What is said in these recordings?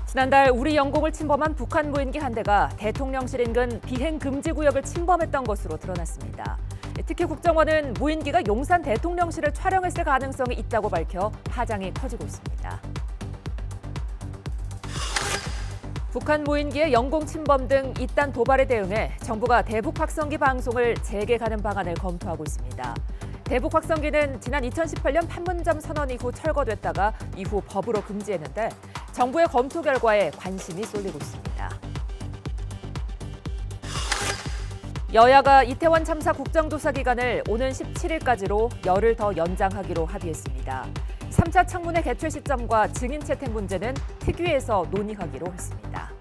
지난달 우리 영공을 침범한 북한 무인기 한 대가 대통령실 인근 비행금지구역을 침범했던 것으로 드러났습니다. 특히 국정원은 무인기가 용산 대통령실을 촬영했을 가능성이 있다고 밝혀 파장이 커지고 있습니다. 북한 무인기의 영공 침범 등 이딴 도발에 대응해 정부가 대북 확성기 방송을 재개하는 방안을 검토하고 있습니다. 대북 확성기는 지난 2018년 판문점 선언 이후 철거됐다가 이후 법으로 금지했는데 정부의 검토 결과에 관심이 쏠리고 있습니다. 여야가 이태원 참사 국정조사 기간을 오는 17일까지로 열흘 더 연장하기로 합의했습니다. 3차 청문회 개최 시점과 증인 채택 문제는 특위에서 논의하기로 했습니다.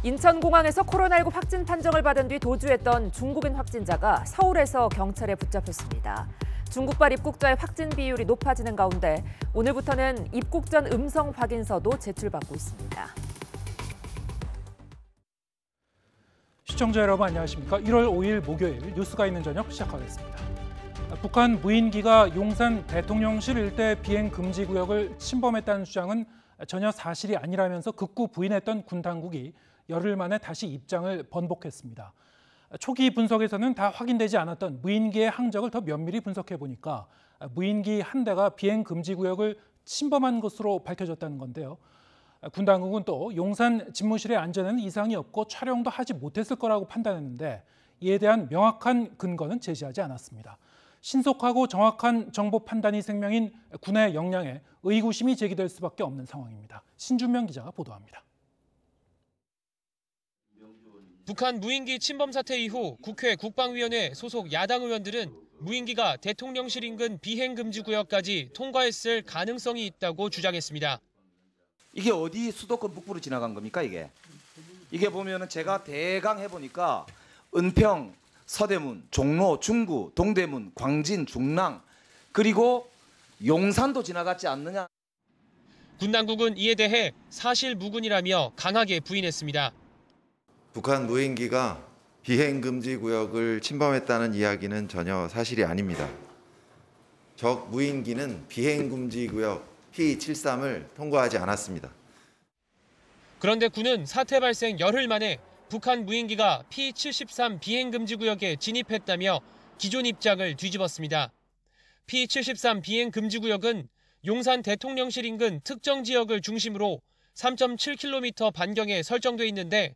인천공항에서 코로나19 확진 판정을 받은 뒤 도주했던 중국인 확진자가 서울에서 경찰에 붙잡혔습니다. 중국발 입국자의 확진 비율이 높아지는 가운데 오늘부터는 입국 전 음성 확인서도 제출받고 있습니다. 시청자 여러분 안녕하십니까? 1월 5일 목요일 뉴스가 있는 저녁 시작하겠습니다. 북한 무인기가 용산 대통령실 일대 비행 금지 구역을 침범했다는 주장은 전혀 사실이 아니라면서 극구 부인했던 군 당국이 열흘 만에 다시 입장을 번복했습니다. 초기 분석에서는 다 확인되지 않았던 무인기의 항적을 더 면밀히 분석해 보니까 무인기 한 대가 비행 금지 구역을 침범한 것으로 밝혀졌다는 건데요. 군 당국은 또 용산 집무실의 안전에는 이상이 없고 촬영도 하지 못했을 거라고 판단했는데 이에 대한 명확한 근거는 제시하지 않았습니다. 신속하고 정확한 정보 판단이 생명인 군의 역량에 의구심이 제기될 수밖에 없는 상황입니다. 신준명 기자가 보도합니다. 북한 무인기 침범 사태 이후 국회 국방위원회 소속 야당 의원들은 무인기가 대통령실 인근 비행금지구역까지 통과했을 가능성이 있다고 주장했습니다. 이게 어디 수도권 북부로 지나간 겁니까 이게 보면은 제가 대강 해보니까 은평, 서대문, 종로, 중구, 동대문, 광진, 중랑 그리고 용산도 지나갔지 않느냐. 군 당국은 이에 대해 사실 무근이라며 강하게 부인했습니다. 북한 무인기가 비행금지 구역을 침범했다는 이야기는 전혀 사실이 아닙니다. 적 무인기는 비행금지 구역 P73을 통과하지 않았습니다. 그런데 군은 사태 발생 열흘 만에 북한 무인기가 P73 비행금지 구역에 진입했다며 기존 입장을 뒤집었습니다. P73 비행금지 구역은 용산 대통령실 인근 특정 지역을 중심으로 3.7km 반경에 설정돼 있는데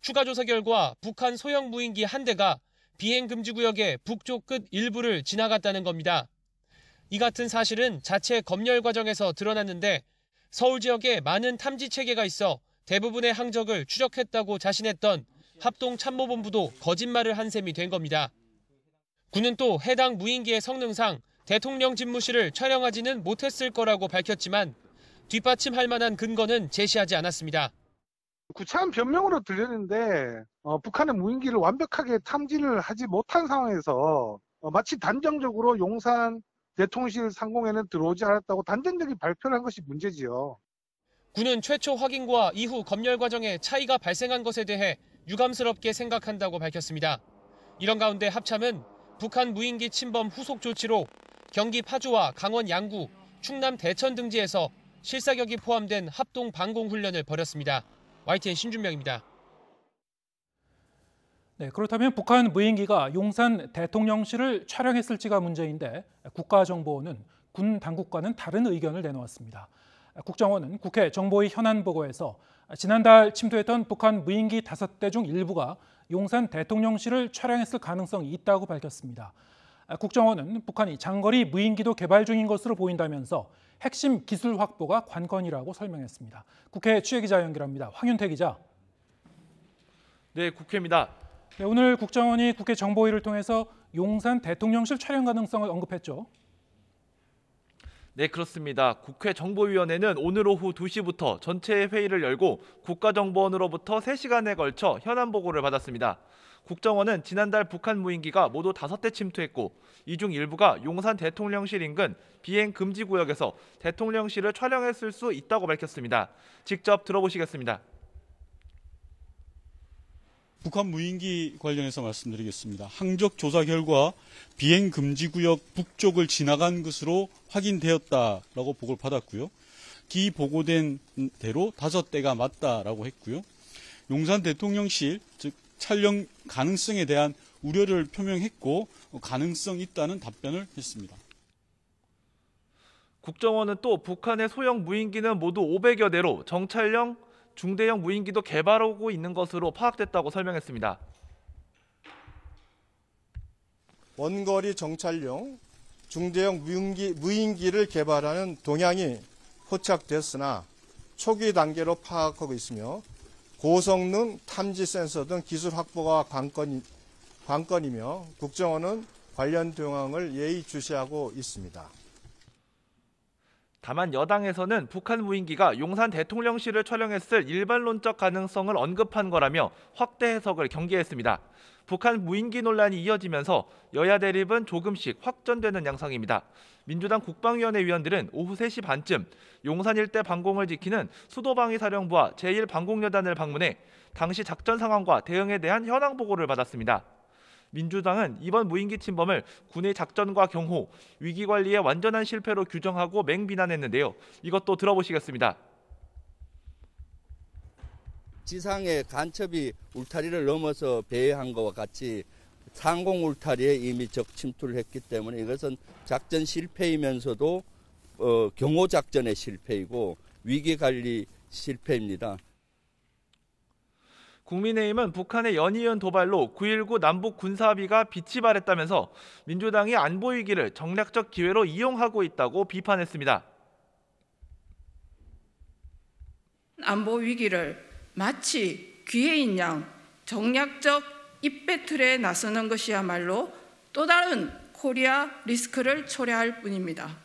추가 조사 결과 북한 소형 무인기 한 대가 비행금지 구역의 북쪽 끝 일부를 지나갔다는 겁니다. 이 같은 사실은 자체 검열 과정에서 드러났는데 서울 지역에 많은 탐지 체계가 있어 대부분의 항적을 추적했다고 자신했던 합동참모본부도 거짓말을 한 셈이 된 겁니다. 군은 또 해당 무인기의 성능상 대통령 집무실을 촬영하지는 못했을 거라고 밝혔지만 뒷받침할 만한 근거는 제시하지 않았습니다. 구차한 변명으로 들렸는데 북한의 무인기를 완벽하게 탐지를 하지 못한 상황에서 마치 단정적으로 용산 대통령실 상공에는 들어오지 않았다고 단정적인 발표를 한 것이 문제지요. 군은 최초 확인과 이후 검열 과정에 차이가 발생한 것에 대해 유감스럽게 생각한다고 밝혔습니다. 이런 가운데 합참은 북한 무인기 침범 후속 조치로 경기 파주와 강원 양구, 충남 대천 등지에서 실사격이 포함된 합동 방공 훈련을 벌였습니다. YTN 신준명입니다. 네, 그렇다면 북한 무인기가 용산 대통령실을 촬영했을지가 문제인데 국가정보원은 군 당국과는 다른 의견을 내놓았습니다. 국정원은 국회 정보위 현안 보고에서 지난달 침투했던 북한 무인기 5대 중 일부가 용산 대통령실을 촬영했을 가능성이 있다고 밝혔습니다. 국정원은 북한이 장거리 무인기도 개발 중인 것으로 보인다면서 핵심 기술 확보가 관건이라고 설명했습니다. 국회 취재기자 연결합니다. 황윤태 기자. 네, 국회입니다. 네, 오늘 국정원이 국회 정보위를 통해서 용산 대통령실 촬영 가능성을 언급했죠. 네, 그렇습니다. 국회 정보위원회는 오늘 오후 2시부터 전체 회의를 열고 국가정보원으로부터 3시간에 걸쳐 현안 보고를 받았습니다. 국정원은 지난달 북한 무인기가 모두 5대 침투했고 이 중 일부가 용산 대통령실 인근 비행 금지 구역에서 대통령실을 촬영했을 수 있다고 밝혔습니다. 직접 들어보시겠습니다. 북한 무인기 관련해서 말씀드리겠습니다. 항적 조사 결과 비행 금지 구역 북쪽을 지나간 것으로 확인되었다라고 보고를 받았고요. 보고된 대로 5대가 맞다라고 했고요. 용산 대통령실, 즉 촬영 가능성에 대한 우려를 표명했고 가능성 있다는 답변을 했습니다. 국정원은 또 북한의 소형 무인기는 모두 500여 대로 정찰용, 중대형 무인기도 개발하고 있는 것으로 파악됐다고 설명했습니다. 원거리 정찰용, 중대형 무인기를 개발하는 동향이 포착됐으나 초기 단계로 파악하고 있으며 고성능 탐지 센서 등 기술 확보가 관건이며 국정원은 관련 동향을 예의주시하고 있습니다. 다만 여당에서는 북한 무인기가 용산 대통령실을 촬영했을 일반론적 가능성을 언급한 거라며 확대 해석을 경계했습니다. 북한 무인기 논란이 이어지면서 여야 대립은 조금씩 확전되는 양상입니다. 민주당 국방위원회 위원들은 오후 3시 반쯤 용산 일대 방공을 지키는 수도방위사령부와 제1방공여단을 방문해 당시 작전 상황과 대응에 대한 현황 보고를 받았습니다. 민주당은 이번 무인기 침범을 군의 작전과 경호, 위기관리의 완전한 실패로 규정하고 맹비난했는데요. 이것도 들어보시겠습니다. 지상의 간첩이 울타리를 넘어서 배회한 것과 같이 상공 울타리에 이미 적 침투를 했기 때문에 이것은 작전 실패이면서도 경호 작전의 실패이고 위기관리 실패입니다. 국민의힘은 북한의 연이은 도발로 9.19 남북 군사합의가 빛이 발했다면서 민주당이 안보 위기를 정략적 기회로 이용하고 있다고 비판했습니다. 안보 위기를 마치 기회인 양 정략적 입배틀에 나서는 것이야말로 또 다른 코리아 리스크를 초래할 뿐입니다.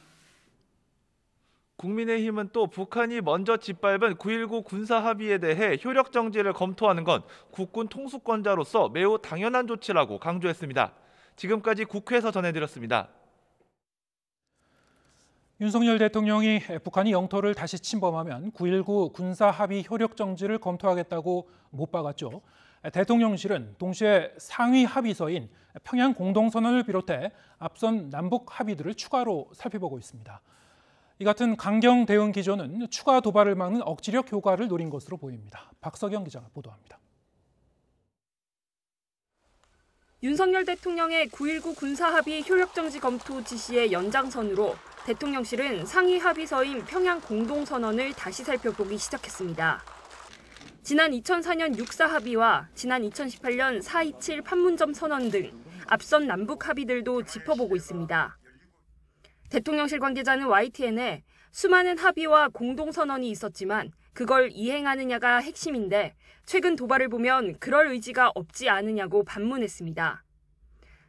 국민의힘은 또 북한이 먼저 짓밟은 9.19 군사합의에 대해 효력 정지를 검토하는 건 국군 통수권자로서 매우 당연한 조치라고 강조했습니다. 지금까지 국회에서 전해드렸습니다. 윤석열 대통령이 북한이 영토를 다시 침범하면 9.19 군사합의 효력 정지를 검토하겠다고 못 박았죠. 대통령실은 동시에 상위 합의서인 평양 공동선언을 비롯해 앞선 남북 합의들을 추가로 살펴보고 있습니다. 이 같은 강경 대응 기조는 추가 도발을 막는 억지력 효과를 노린 것으로 보입니다. 박석영 기자가 보도합니다. 윤석열 대통령의 9.19 군사합의 효력정지 검토 지시의 연장선으로 대통령실은 상위 합의서인 평양 공동선언을 다시 살펴보기 시작했습니다. 지난 2004년 6.4 합의와 지난 2018년 4.27 판문점 선언 등 앞선 남북 합의들도 짚어보고 있습니다. 대통령실 관계자는 YTN에 수많은 합의와 공동선언이 있었지만 그걸 이행하느냐가 핵심인데 최근 도발을 보면 그럴 의지가 없지 않으냐고 반문했습니다.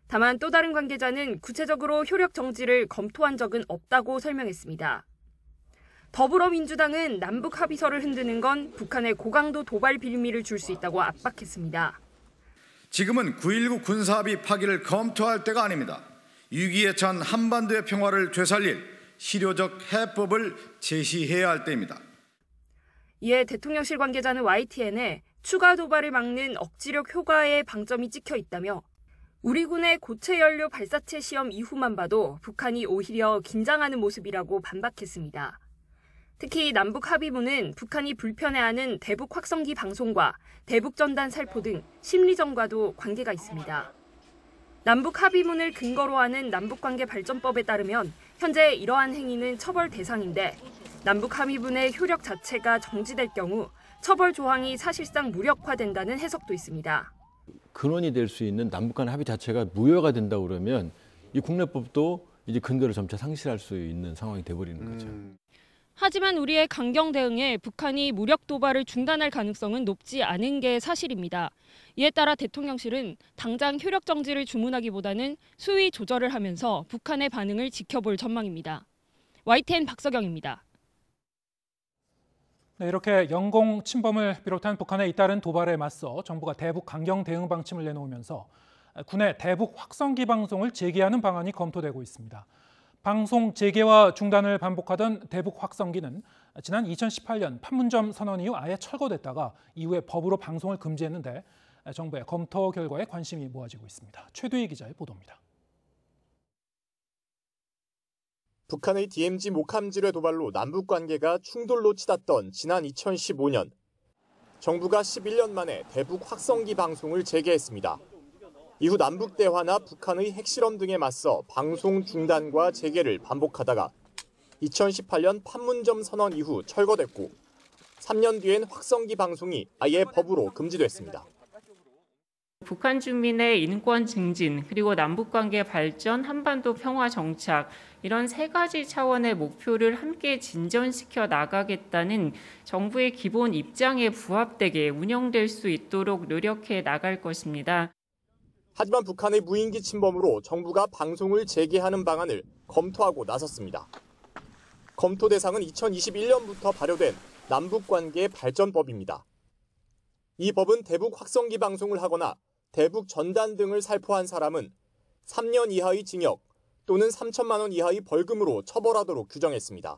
다만 또 다른 관계자는 구체적으로 효력 정지를 검토한 적은 없다고 설명했습니다. 더불어민주당은 남북 합의서를 흔드는 건 북한의 고강도 도발 빌미를 줄 수 있다고 압박했습니다. 지금은 9.19 군사합의 파기를 검토할 때가 아닙니다. 위기에 처한 한반도의 평화를 되살릴 실효적 해법을 제시해야 할 때입니다. 이에 대통령실 관계자는 YTN에 추가 도발을 막는 억지력 효과에 방점이 찍혀 있다며 우리 군의 고체 연료 발사체 시험 이후만 봐도 북한이 오히려 긴장하는 모습이라고 반박했습니다. 특히 남북 합의문은 북한이 불편해하는 대북 확성기 방송과 대북 전단 살포 등 심리전과도 관계가 있습니다. 남북 합의문을 근거로 하는 남북관계 발전법에 따르면 현재 이러한 행위는 처벌 대상인데 남북 합의문의 효력 자체가 정지될 경우 처벌 조항이 사실상 무력화된다는 해석도 있습니다. 근원이 될 수 있는 남북 간 합의 자체가 무효가 된다고 그러면 이 국내법도 이제 근거를 점차 상실할 수 있는 상황이 돼버리는 거죠. 하지만 우리의 강경 대응에 북한이 무력 도발을 중단할 가능성은 높지 않은 게 사실입니다. 이에 따라 대통령실은 당장 효력 정지를 주문하기보다는 수위 조절을 하면서 북한의 반응을 지켜볼 전망입니다. YTN 박석영입니다. 네, 이렇게 영공 침범을 비롯한 북한의 잇따른 도발에 맞서 정부가 대북 강경 대응 방침을 내놓으면서 군의 대북 확성기 방송을 재개하는 방안이 검토되고 있습니다. 방송 재개와 중단을 반복하던 대북 확성기는 지난 2018년 판문점 선언 이후 아예 철거됐다가 이후에 법으로 방송을 금지했는데 정부의 검토 결과에 관심이 모아지고 있습니다. 최두희 기자의 보도입니다. 북한의 DMZ 목함질의 도발로 남북 관계가 충돌로 치닫던 지난 2015년, 정부가 11년 만에 대북 확성기 방송을 재개했습니다. 이후 남북 대화나 북한의 핵실험 등에 맞서 방송 중단과 재개를 반복하다가 2018년 판문점 선언 이후 철거됐고 3년 뒤엔 확성기 방송이 아예 법으로 금지됐습니다. 북한 주민의 인권 증진, 그리고 남북관계 발전, 한반도 평화 정착 이런 세 가지 차원의 목표를 함께 진전시켜 나가겠다는 정부의 기본 입장에 부합되게 운영될 수 있도록 노력해 나갈 것입니다. 하지만 북한의 무인기 침범으로 정부가 방송을 재개하는 방안을 검토하고 나섰습니다. 검토 대상은 2021년부터 발효된 남북관계 발전법입니다. 이 법은 대북 확성기 방송을 하거나 대북 전단 등을 살포한 사람은 3년 이하의 징역 또는 3천만 원 이하의 벌금으로 처벌하도록 규정했습니다.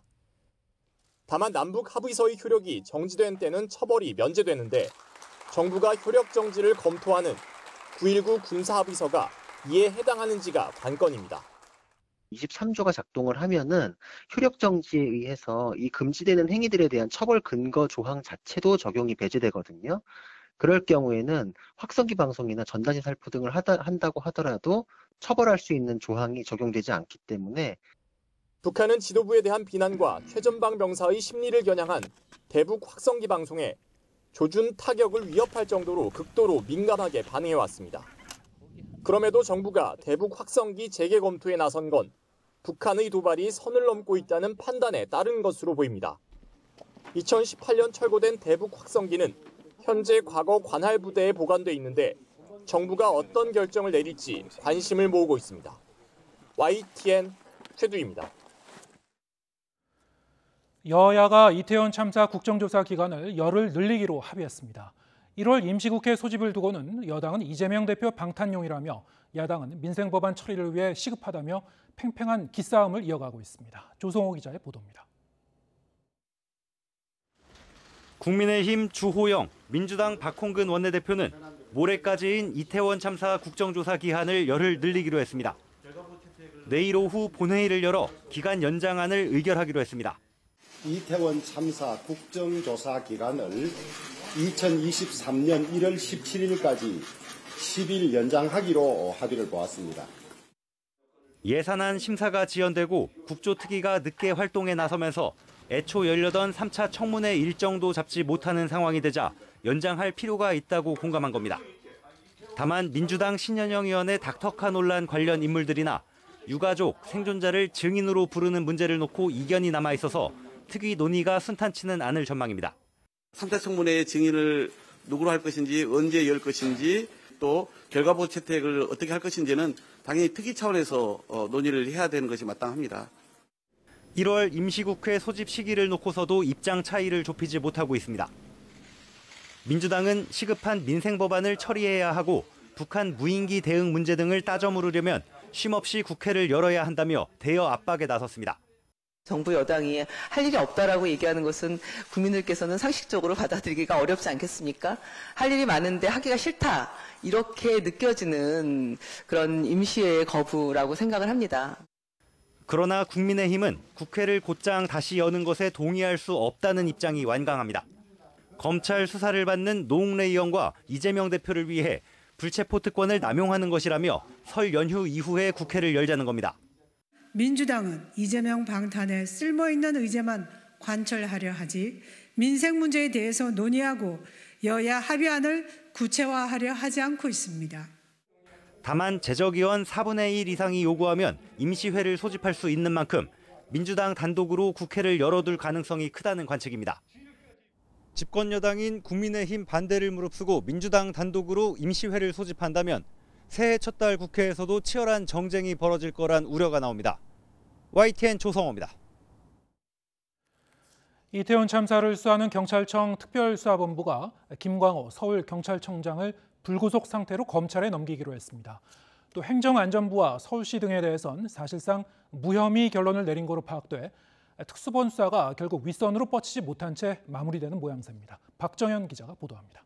다만 남북 합의서의 효력이 정지된 때는 처벌이 면제되는데 정부가 효력 정지를 검토하는 9.19 군사합의서가 이에 해당하는지가 관건입니다. 23조가 작동을 하면은 효력 정지에 의해서 이 금지되는 행위들에 대한 처벌 근거 조항 자체도 적용이 배제되거든요. 그럴 경우에는 확성기 방송이나 전단지 살포 등을 한다고 하더라도 처벌할 수 있는 조항이 적용되지 않기 때문에 북한은 지도부에 대한 비난과 최전방 병사의 심리를 겨냥한 대북 확성기 방송에 조준 타격을 위협할 정도로 극도로 민감하게 반응해왔습니다. 그럼에도 정부가 대북 확성기 재개 검토에 나선 건 북한의 도발이 선을 넘고 있다는 판단에 따른 것으로 보입니다. 2018년 철거된 대북 확성기는 현재 과거 관할 부대에 보관돼 있는데 정부가 어떤 결정을 내릴지 관심을 모으고 있습니다. YTN 최두입니다. 여야가 이태원 참사 국정조사 기간을 열흘 늘리기로 합의했습니다. 1월 임시국회 소집을 두고는 여당은 이재명 대표 방탄용이라며 야당은 민생법안 처리를 위해 시급하다며 팽팽한 기싸움을 이어가고 있습니다. 조성호 기자의 보도입니다. 국민의힘 주호영, 민주당 박홍근 원내대표는 모레까지인 이태원 참사 국정조사 기한을 열흘 늘리기로 했습니다. 내일 오후 본회의를 열어 기간 연장안을 의결하기로 했습니다. 이태원 참사 국정조사 기간을 2023년 1월 17일까지 10일 연장하기로 합의를 보았습니다. 예산안 심사가 지연되고 국조특위가 늦게 활동에 나서면서 애초 열려던 3차 청문회 일정도 잡지 못하는 상황이 되자 연장할 필요가 있다고 공감한 겁니다. 다만 민주당 신현영 의원의 닥터카 논란 관련 인물들이나 유가족, 생존자를 증인으로 부르는 문제를 놓고 이견이 남아있어서 특위 논의가 순탄치는 않을 전망입니다. 3차 청문회의 증인을 누구로 할 것인지, 언제 열 것인지, 또 결과보 채택을 어떻게 할 것인지는 당연히 특위 차원에서 논의를 해야 되는 것이 마땅합니다. 1월 임시국회 소집 시기를 놓고서도 입장 차이를 좁히지 못하고 있습니다. 민주당은 시급한 민생법안을 처리해야 하고 북한 무인기 대응 문제 등을 따져 물으려면 쉼없이 국회를 열어야 한다며 대여 압박에 나섰습니다. 정부 여당이 할 일이 없다라고 얘기하는 것은 국민들께서는 상식적으로 받아들이기가 어렵지 않겠습니까? 할 일이 많은데 하기가 싫다. 이렇게 느껴지는 그런 임시의 거부라고 생각을 합니다. 그러나 국민의힘은 국회를 곧장 다시 여는 것에 동의할 수 없다는 입장이 완강합니다. 검찰 수사를 받는 노웅래 의원과 이재명 대표를 위해 불체포 특권을 남용하는 것이라며 설 연휴 이후에 국회를 열자는 겁니다. 민주당은 이재명 방탄에 쓸모있는 의제만 관철하려 하지 민생 문제에 대해서 논의하고 여야 합의안을 구체화하려 하지 않고 있습니다. 다만 재적의원 4분의 1 이상이 요구하면 임시회를 소집할 수 있는 만큼 민주당 단독으로 국회를 열어둘 가능성이 크다는 관측입니다. 집권 여당인 국민의힘 반대를 무릅쓰고 민주당 단독으로 임시회를 소집한다면 새해 첫 달 국회에서도 치열한 정쟁이 벌어질 거란 우려가 나옵니다. YTN 조성호입니다. 이태원 참사를 수사하는 경찰청 특별수사본부가 김광호 서울경찰청장을 불구속 상태로 검찰에 넘기기로 했습니다. 또 행정안전부와 서울시 등에 대해선 사실상 무혐의 결론을 내린 거로 파악돼 특수본 수사가 결국 윗선으로 뻗치지 못한 채 마무리되는 모양새입니다. 박정현 기자가 보도합니다.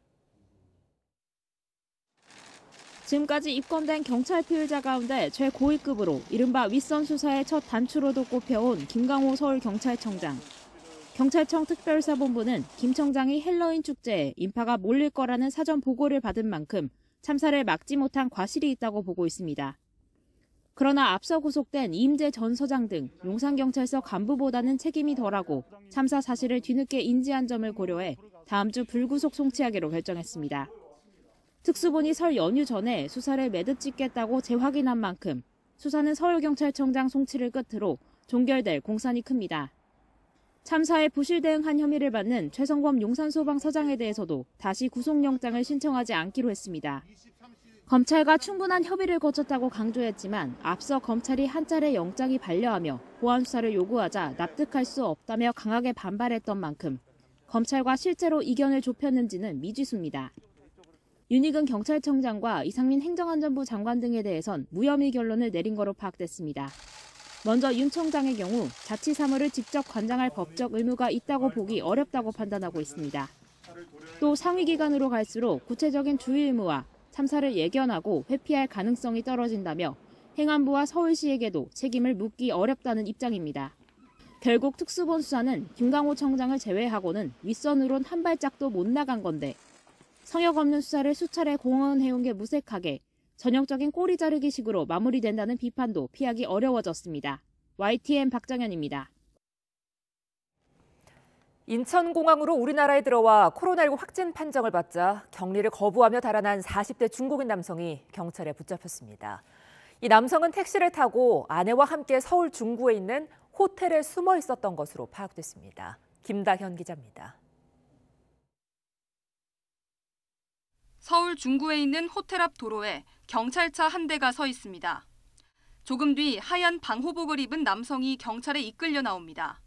지금까지 입건된 경찰 피의자 가운데 최고위급으로 이른바 윗선 수사의 첫 단추로도 꼽혀온 김강호 서울경찰청장. 경찰청 특별사본부는 김 청장이 헬로윈 축제에 인파가 몰릴 거라는 사전 보고를 받은 만큼 참사를 막지 못한 과실이 있다고 보고 있습니다. 그러나 앞서 구속된 이임재 전 서장 등 용산경찰서 간부보다는 책임이 덜하고 참사 사실을 뒤늦게 인지한 점을 고려해 다음 주 불구속 송치하기로 결정했습니다. 특수본이 설 연휴 전에 수사를 매듭짓겠다고 재확인한 만큼 수사는 서울경찰청장 송치를 끝으로 종결될 공산이 큽니다. 참사에 부실 대응한 혐의를 받는 최성범 용산소방서장에 대해서도 다시 구속영장을 신청하지 않기로 했습니다. 검찰과 충분한 협의를 거쳤다고 강조했지만 앞서 검찰이 한 차례 영장이 반려하며 보안 수사를 요구하자 납득할 수 없다며 강하게 반발했던 만큼 검찰과 실제로 이견을 좁혔는지는 미지수입니다. 윤익은 경찰청장과 이상민 행정안전부 장관 등에 대해선 무혐의 결론을 내린 거로 파악됐습니다. 먼저 윤 청장의 경우 자치 사무를 직접 관장할 법적 의무가 있다고 보기 어렵다고 판단하고 있습니다. 또 상위 기관으로 갈수록 구체적인 주의 의무와 참사를 예견하고 회피할 가능성이 떨어진다며 행안부와 서울시에게도 책임을 묻기 어렵다는 입장입니다. 결국 특수본 수사는 김강호 청장을 제외하고는 윗선으론 한 발짝도 못 나간 건데 성역 없는 수사를 수차례 공언해온 게 무색하게 전형적인 꼬리 자르기식으로 마무리된다는 비판도 피하기 어려워졌습니다. YTN 박정현입니다. 인천공항으로 우리나라에 들어와 코로나19 확진 판정을 받자 격리를 거부하며 달아난 40대 중국인 남성이 경찰에 붙잡혔습니다. 이 남성은 택시를 타고 아내와 함께 서울 중구에 있는 호텔에 숨어 있었던 것으로 파악됐습니다. 김다현 기자입니다. 서울 중구에 있는 호텔 앞 도로에 경찰차 한 대가 서 있습니다. 조금 뒤 하얀 방호복을 입은 남성이 경찰에 이끌려 나옵니다.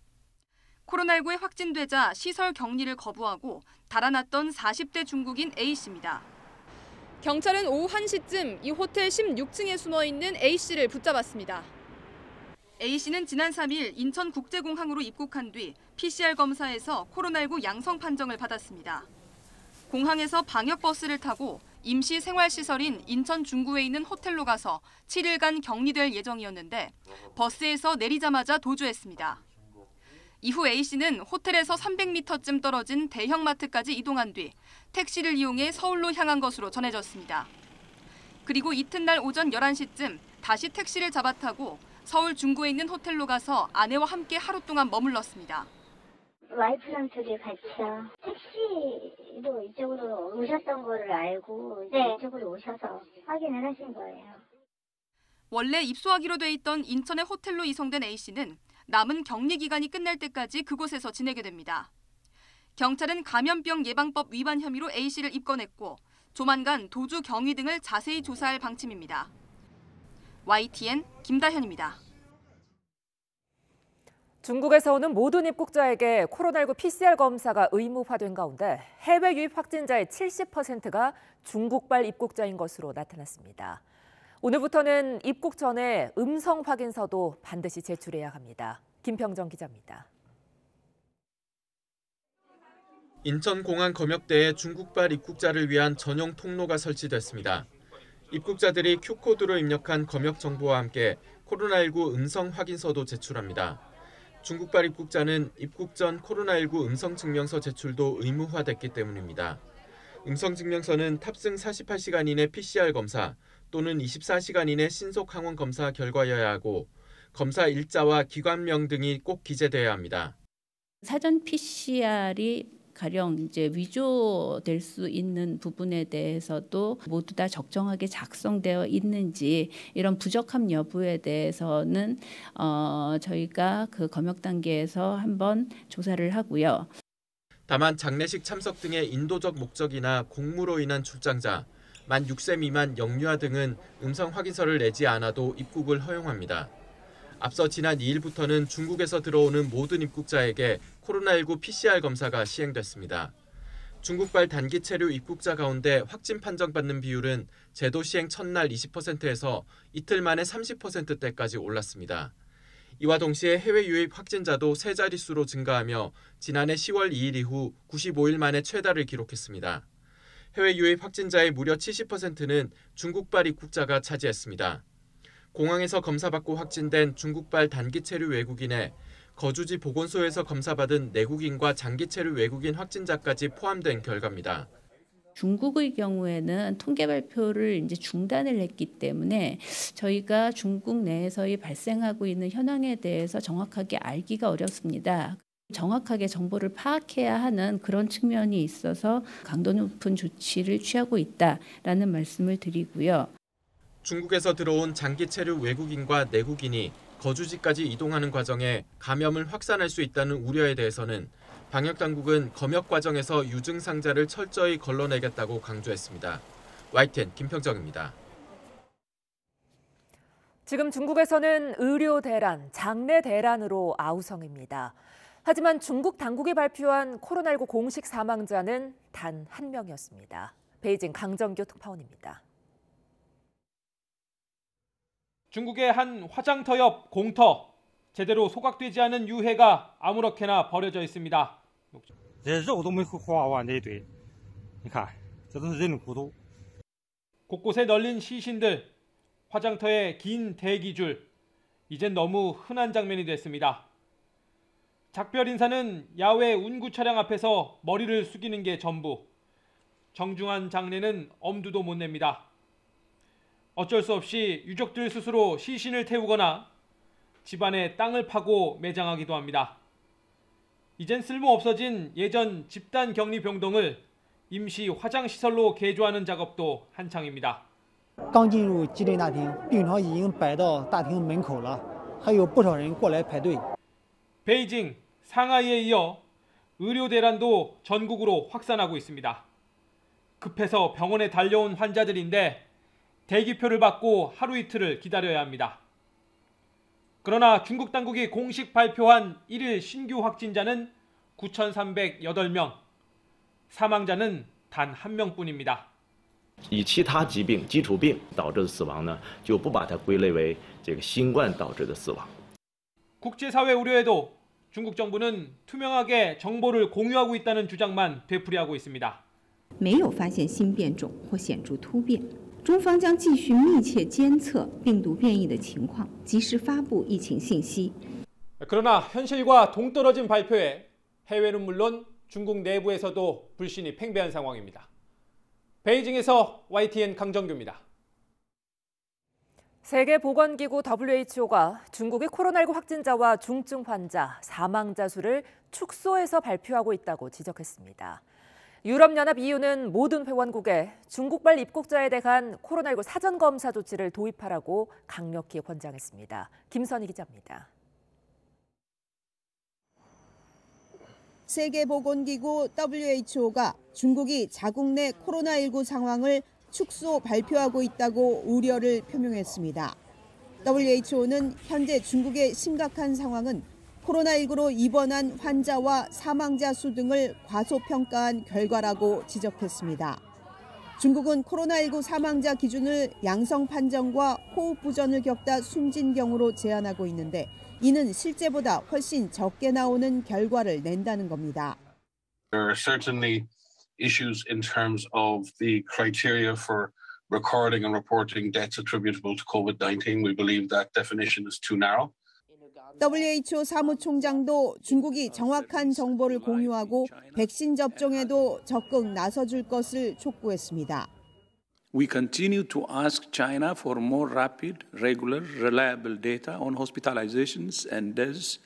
코로나19에 확진되자 시설 격리를 거부하고 달아났던 40대 중국인 A씨입니다. 경찰은 오후 1시쯤 이 호텔 16층에 숨어 있는 A씨를 붙잡았습니다. A씨는 지난 3일 인천국제공항으로 입국한 뒤 PCR 검사에서 코로나19 양성 판정을 받았습니다. 공항에서 방역버스를 타고 임시 생활시설인 인천 중구에 있는 호텔로 가서 7일간 격리될 예정이었는데 버스에서 내리자마자 도주했습니다. 이후 A씨는 호텔에서 300m쯤 떨어진 대형마트까지 이동한 뒤 택시를 이용해 서울로 향한 것으로 전해졌습니다. 그리고 이튿날 오전 11시쯤 다시 택시를 잡아타고 서울 중구에 있는 호텔로 가서 아내와 함께 하루 동안 머물렀습니다. 와이프랑 둘이 같이요. 택시로 이쪽으로 오셨던 거를 알고 이쪽으로 오셔서 확인을 하신 거예요. 원래 입소하기로 돼 있던 인천의 호텔로 이송된 A씨는 남은 격리 기간이 끝날 때까지 그곳에서 지내게 됩니다. 경찰은 감염병 예방법 위반 혐의로 A씨를 입건했고 조만간 도주 경위 등을 자세히 조사할 방침입니다. YTN 김다현입니다. 중국에서 오는 모든 입국자에게 코로나19 PCR 검사가 의무화된 가운데 해외 유입 확진자의 70%가 중국발 입국자인 것으로 나타났습니다. 오늘부터는 입국 전에 음성 확인서도 반드시 제출해야 합니다. 김평정 기자입니다. 인천공항 검역대에 중국발 입국자를 위한 전용 통로가 설치됐습니다. 입국자들이 Q코드로 입력한 검역 정보와 함께 코로나19 음성 확인서도 제출합니다. 중국발 입국자는 입국 전 코로나19 음성 증명서 제출도 의무화됐기 때문입니다. 음성 증명서는 탑승 48시간 이내 PCR 검사 또는 24시간 이내 신속 항원 검사 결과여야 하고 검사 일자와 기관명 등이 꼭 기재돼야 합니다. 사전 PCR이 가령 이제 위조될 수 있는 부분에 대해서도 모두 다 적정하게 작성되어 있는지 이런 부적합 여부에 대해서는 저희가 그 검역 단계에서 한번 조사를 하고요. 다만 장례식 참석 등의 인도적 목적이나 공무로 인한 출장자, 만 6세 미만 영유아 등은 음성 확인서를 내지 않아도 입국을 허용합니다. 앞서 지난 2일부터는 중국에서 들어오는 모든 입국자에게 코로나19 PCR 검사가 시행됐습니다. 중국발 단기 체류 입국자 가운데 확진 판정받는 비율은 제도 시행 첫날 20%에서 이틀 만에 30%대까지 올랐습니다. 이와 동시에 해외 유입 확진자도 세 자릿수로 증가하며 지난해 10월 2일 이후 95일 만에 최다를 기록했습니다. 해외 유입 확진자의 무려 70%는 중국발 입국자가 차지했습니다. 공항에서 검사받고 확진된 중국발 단기체류 외국인에 거주지 보건소에서 검사받은 내국인과 장기체류 외국인 확진자까지 포함된 결과입니다. 중국의 경우에는 통계 발표를 이제 중단을 했기 때문에 저희가 중국 내에서의 발생하고 있는 현황에 대해서 정확하게 알기가 어렵습니다. 정확하게 정보를 파악해야 하는 그런 측면이 있어서 강도 높은 조치를 취하고 있다라는 말씀을 드리고요. 중국에서 들어온 장기 체류 외국인과 내국인이 거주지까지 이동하는 과정에 감염을 확산할 수 있다는 우려에 대해서는 방역당국은 검역 과정에서 유증상자를 철저히 걸러내겠다고 강조했습니다. YTN 김평정입니다. 지금 중국에서는 의료 대란, 장례 대란으로 아우성입니다. 하지만 중국 당국이 발표한 코로나19 공식 사망자는 단 한 명이었습니다. 베이징 강정규 특파원입니다. 중국의 한 화장터 옆 공터, 제대로 소각되지 않은 유해가 아무렇게나 버려져 있습니다. 곳곳에 널린 시신들, 화장터의 긴 대기줄, 이젠 너무 흔한 장면이 됐습니다. 작별 인사는 야외 운구 차량 앞에서 머리를 숙이는 게 전부. 정중한 장례는 엄두도 못 냅니다. 어쩔 수 없이 유족들 스스로 시신을 태우거나 집안에 땅을 파고 매장하기도 합니다. 이젠 쓸모없어진 예전 집단 격리 병동을 임시 화장시설로 개조하는 작업도 한창입니다. 刚进入急诊大厅，病床已经摆到大厅门口了，还有不少人过来排队。 베이징, 상하이에 이어 의료 대란도 전국으로 확산하고 있습니다. 급해서 병원에 달려온 환자들인데 대기표를 받고 하루 이틀을 기다려야 합니다. 그러나 중국 당국이 공식 발표한 1일 신규 확진자는 9,308명, 사망자는 단 한 명뿐입니다. 以其他疾病、基础病导致的死亡呢，就不把它归类为这个新冠导致的死亡。 국제사회 우려에도 중국 정부는 투명하게 정보를 공유하고 있다는 주장만 되풀이하고 있습니다. 没有发现新变种或显著突变。 中方将继续密切监测病毒变异的情况，及时发布疫情信息。 그러나 현실과 동떨어진 발표에 해외는 물론 중국 내부에서도 불신이 팽배한 상황입니다. 베이징에서 YTN 강정규입니다. 세계보건기구 WHO가 중국의 코로나19 확진자와 중증 환자, 사망자 수를 축소해서 발표하고 있다고 지적했습니다. 유럽연합 EU는 모든 회원국에 중국발 입국자에 대한 코로나19 사전검사 조치를 도입하라고 강력히 권장했습니다. 김선희 기자입니다. 세계보건기구 WHO가 중국이 자국 내 코로나19 상황을 축소 발표하고 있다고 우려를 표명했습니다. WHO는 현재 중국의 심각한 상황은 코로나19로 입원한 환자와 사망자 수 등을 과소평가한 결과라고 지적했습니다. 중국은 코로나19 사망자 기준을 양성 판정과 호흡 부전을 겪다 숨진 경우로 제한하고 있는데 이는 실제보다 훨씬 적게 나오는 결과를 낸다는 겁니다. There are certainly issues in terms of the criteria for recording and reporting deaths attributable to COVID-19. We believe that definition is too narrow. WHO 사무총장도 중국이 정확한 정보를 공유하고 백신 접종에도 적극 나서줄 것을 촉구했습니다. We continue to ask China for more rapid, regular, reliable data on hospitalizations and deaths,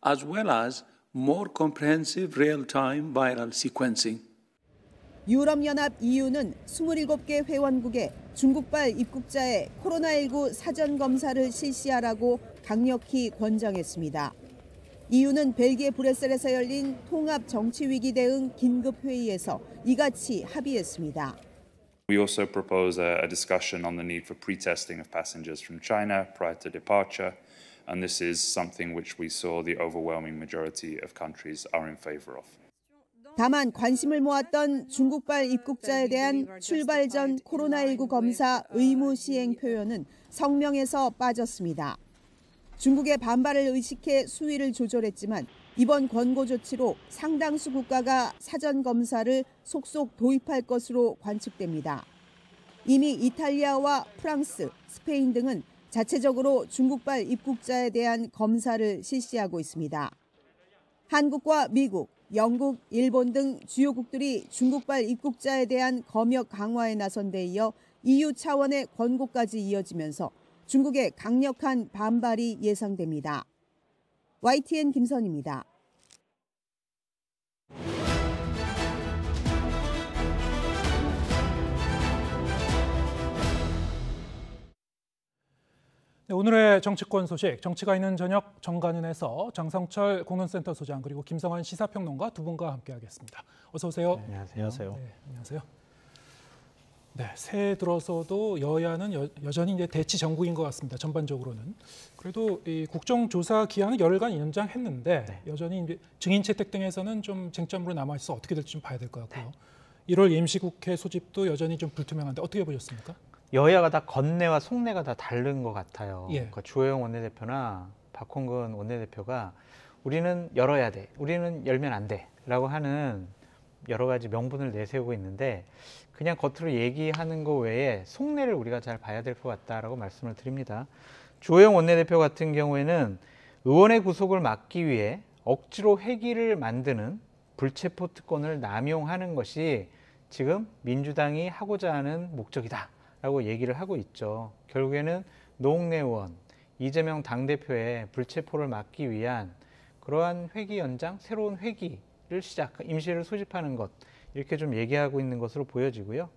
as well as more comprehensive real-time viral sequencing. 유럽연합 EU는 27개 회원국에 중국발 입국자의 코로나19 사전 검사를 실시하라고 강력히 권장했습니다. EU는 벨기에 브뤼셀에서 열린 통합 정치 위기 대응 긴급 회의에서 이같이 합의했습니다. We also propose a discussion on the need for pre-testing of passengers from China prior to departure, and this is something which we saw the overwhelming majority of countries are in favor of. 다만 관심을 모았던 중국발 입국자에 대한 출발 전 코로나19 검사 의무 시행 표현은 성명에서 빠졌습니다. 중국의 반발을 의식해 수위를 조절했지만 이번 권고 조치로 상당수 국가가 사전 검사를 속속 도입할 것으로 관측됩니다. 이미 이탈리아와 프랑스, 스페인 등은 자체적으로 중국발 입국자에 대한 검사를 실시하고 있습니다. 한국과 미국, 영국, 일본 등 주요국들이 중국발 입국자에 대한 검역 강화에 나선 데 이어 EU 차원의 권고까지 이어지면서 중국의 강력한 반발이 예상됩니다. YTN 김선입니다. 네, 오늘의 정치권 소식, 정치가 있는 저녁 정관은에서 장성철 공론센터 소장 그리고 김성환 시사평론가 두 분과 함께하겠습니다. 어서 오세요. 네, 안녕하세요. 네, 안녕하세요. 네, 새해 들어서도 여야는 여전히 이제 대치 정국인 것 같습니다. 전반적으로는. 그래도 이 국정조사 기한은 열흘간 연장했는데 네. 여전히 이제 증인 채택 등에서는 좀 쟁점으로 남아 있어 어떻게 될지 좀 봐야 될 것 같고요. 1월 임시국회 소집도 여전히 좀 불투명한데 어떻게 보셨습니까? 여야가 다 건내와 속내가 다 다른 것 같아요. 예. 그러니까 주호영 원내대표나 박홍근 원내대표가 우리는 열어야 돼, 우리는 열면 안 돼 라고 하는 여러 가지 명분을 내세우고 있는데 그냥 겉으로 얘기하는 거 외에 속내를 우리가 잘 봐야 될 것 같다라고 말씀을 드립니다. 주호영 원내대표 같은 경우에는 의원의 구속을 막기 위해 억지로 회기를 만드는 불체포 특권을 남용하는 것이 지금 민주당이 하고자 하는 목적이다 라고 얘기를 하고 있죠. 결국에는 노웅래 의원, 이재명 당대표의 불체포를 막기 위한 그러한 회기 연장, 새로운 회기를 임시를 소집하는 것 이렇게 좀 얘기하고 있는 것으로 보여지고요.